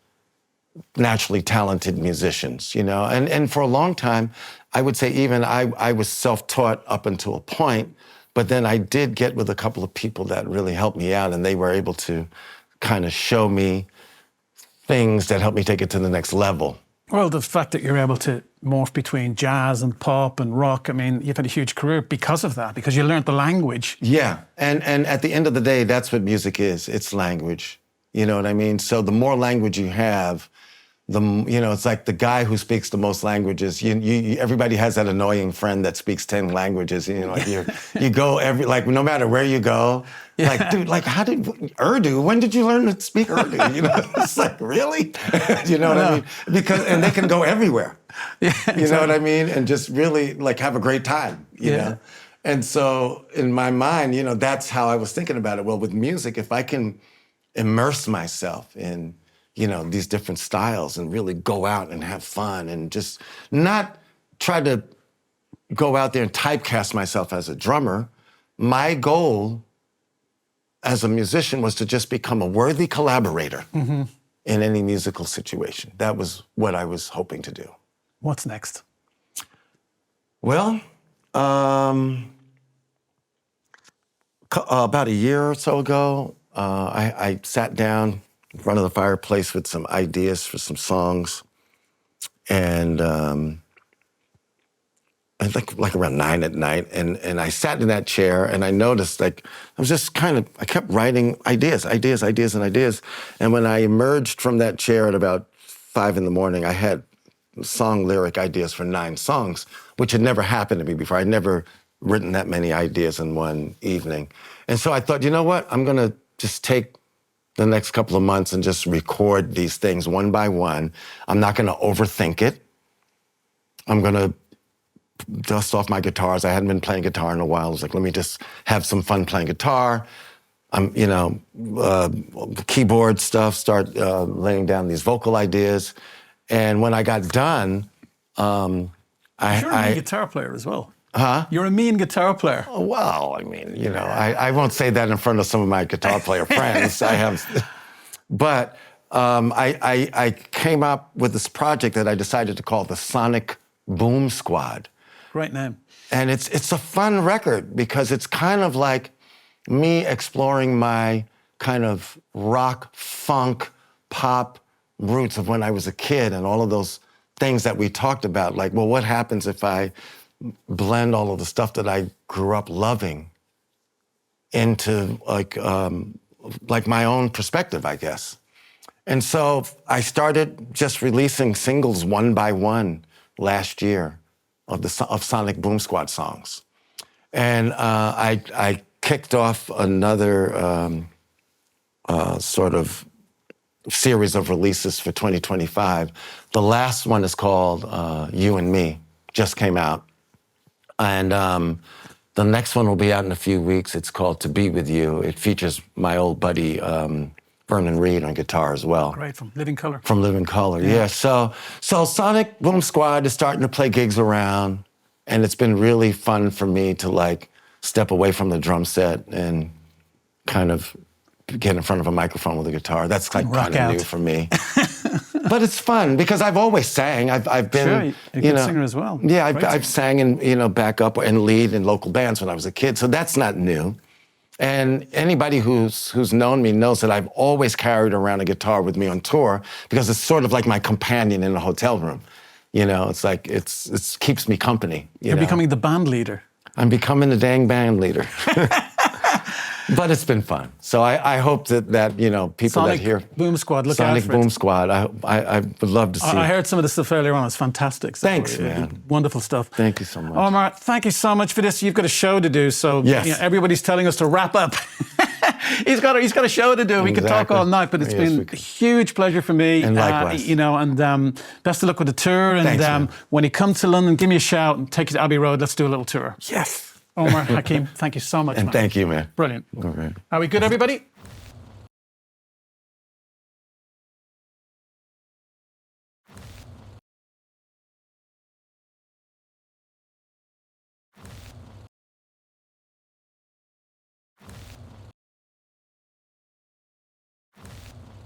naturally talented musicians, you know? And for a long time, I would say even I was self-taught up until a point, but then I did get with a couple of people that really helped me out, and they were able to kind of show me things that helped me take it to the next level. Well, the fact that you're able to morph between jazz and pop and rock, I mean, you've had a huge career because of that, because you learned the language. Yeah, and at the end of the day, that's what music is. It's language. You know what I mean? So the more language you have, it's like the guy who speaks the most languages. Everybody has that annoying friend that speaks 10 languages. You know, like you go no matter where you go, like, dude, like, how did Urdu? When did you learn to speak Urdu? You know, it's like, really? You know what I mean? And they can go everywhere. Yeah, exactly. You know what I mean? And just really like have a great time. You know. And so in my mind, you know, that's how I was thinking about it. Well, with music, if I can immerse myself in, you know, these different styles and really go out and have fun and just not try to go out there and typecast myself as a drummer. My goal as a musician was to just become a worthy collaborator in any musical situation. That was what I was hoping to do. What's next? Well, about a year or so ago, I sat down in front of the fireplace with some ideas for some songs, and like around 9 at night, and I sat in that chair, and I noticed like I was just I kept writing ideas, and when I emerged from that chair at about 5 in the morning, I had song lyric ideas for 9 songs, which had never happened to me before. I'd never written that many ideas in one evening, and so I thought, you know what, I'm gonna just take the next couple of months and just record these things one by one. I'm not gonna overthink it. I'm gonna dust off my guitars. I hadn't been playing guitar in a while. I was like, let me just have some fun playing guitar. Keyboard stuff, start laying down these vocal ideas. And when I got done, You're a mean guitar player as well. Huh? You're a mean guitar player. Well, I mean, you know, I won't say that in front of some of my guitar player friends. But I came up with this project that I decided to call the Sonic Boom Squad. Great name. And it's a fun record because it's kind of like me exploring my kind of rock, funk, pop roots of when I was a kid and all of those things that we talked about. Like, well, what happens if I blend all of the stuff that I grew up loving into like my own perspective, I guess. And so I started just releasing singles one by one last year of Sonic Boom Squad songs. And I kicked off another sort of series of releases for 2025. The last one is called You and Me, just came out. And the next one will be out in a few weeks. It's called To Be With You. It features my old buddy, Vernon Reid on guitar as well. Great, from Living Colour. From Living Colour, yeah. So Sonic Boom Squad is starting to play gigs around, and it's been really fun for me to like step away from the drum set and kind of get in front of a microphone with a guitar. That's like kind of new for me. But it's fun because I've always sang. I've been, sure, you're a good singer as well. Yeah, I've sang in back up and lead in local bands when I was a kid. So that's not new. And anybody who's known me knows that I've always carried around a guitar with me on tour because it's sort of like my companion in a hotel room. You know, it's like it keeps me company. You're becoming the band leader. I'm becoming the dang band leader. But it's been fun. So I hope that you know, people Sonic that hear Boom Squad, look Sonic out for it. Boom Squad, I would love to see. I heard some of the stuff earlier on. It's fantastic. So Thanks, man. Wonderful stuff. Thank you so much. Omar, thank you so much for this. You've got a show to do, so yes. You know, everybody's telling us to wrap up. He's got a show to do. We could talk all night, but it's been a huge pleasure for me. And likewise. You know, and best of luck with the tour. And Thanks, when he comes to London, give me a shout and take you to Abbey Road. Let's do a little tour. Yes. Omar Hakim, thank you so much. And man. thank you, man. Brilliant. Okay. Are we good, everybody?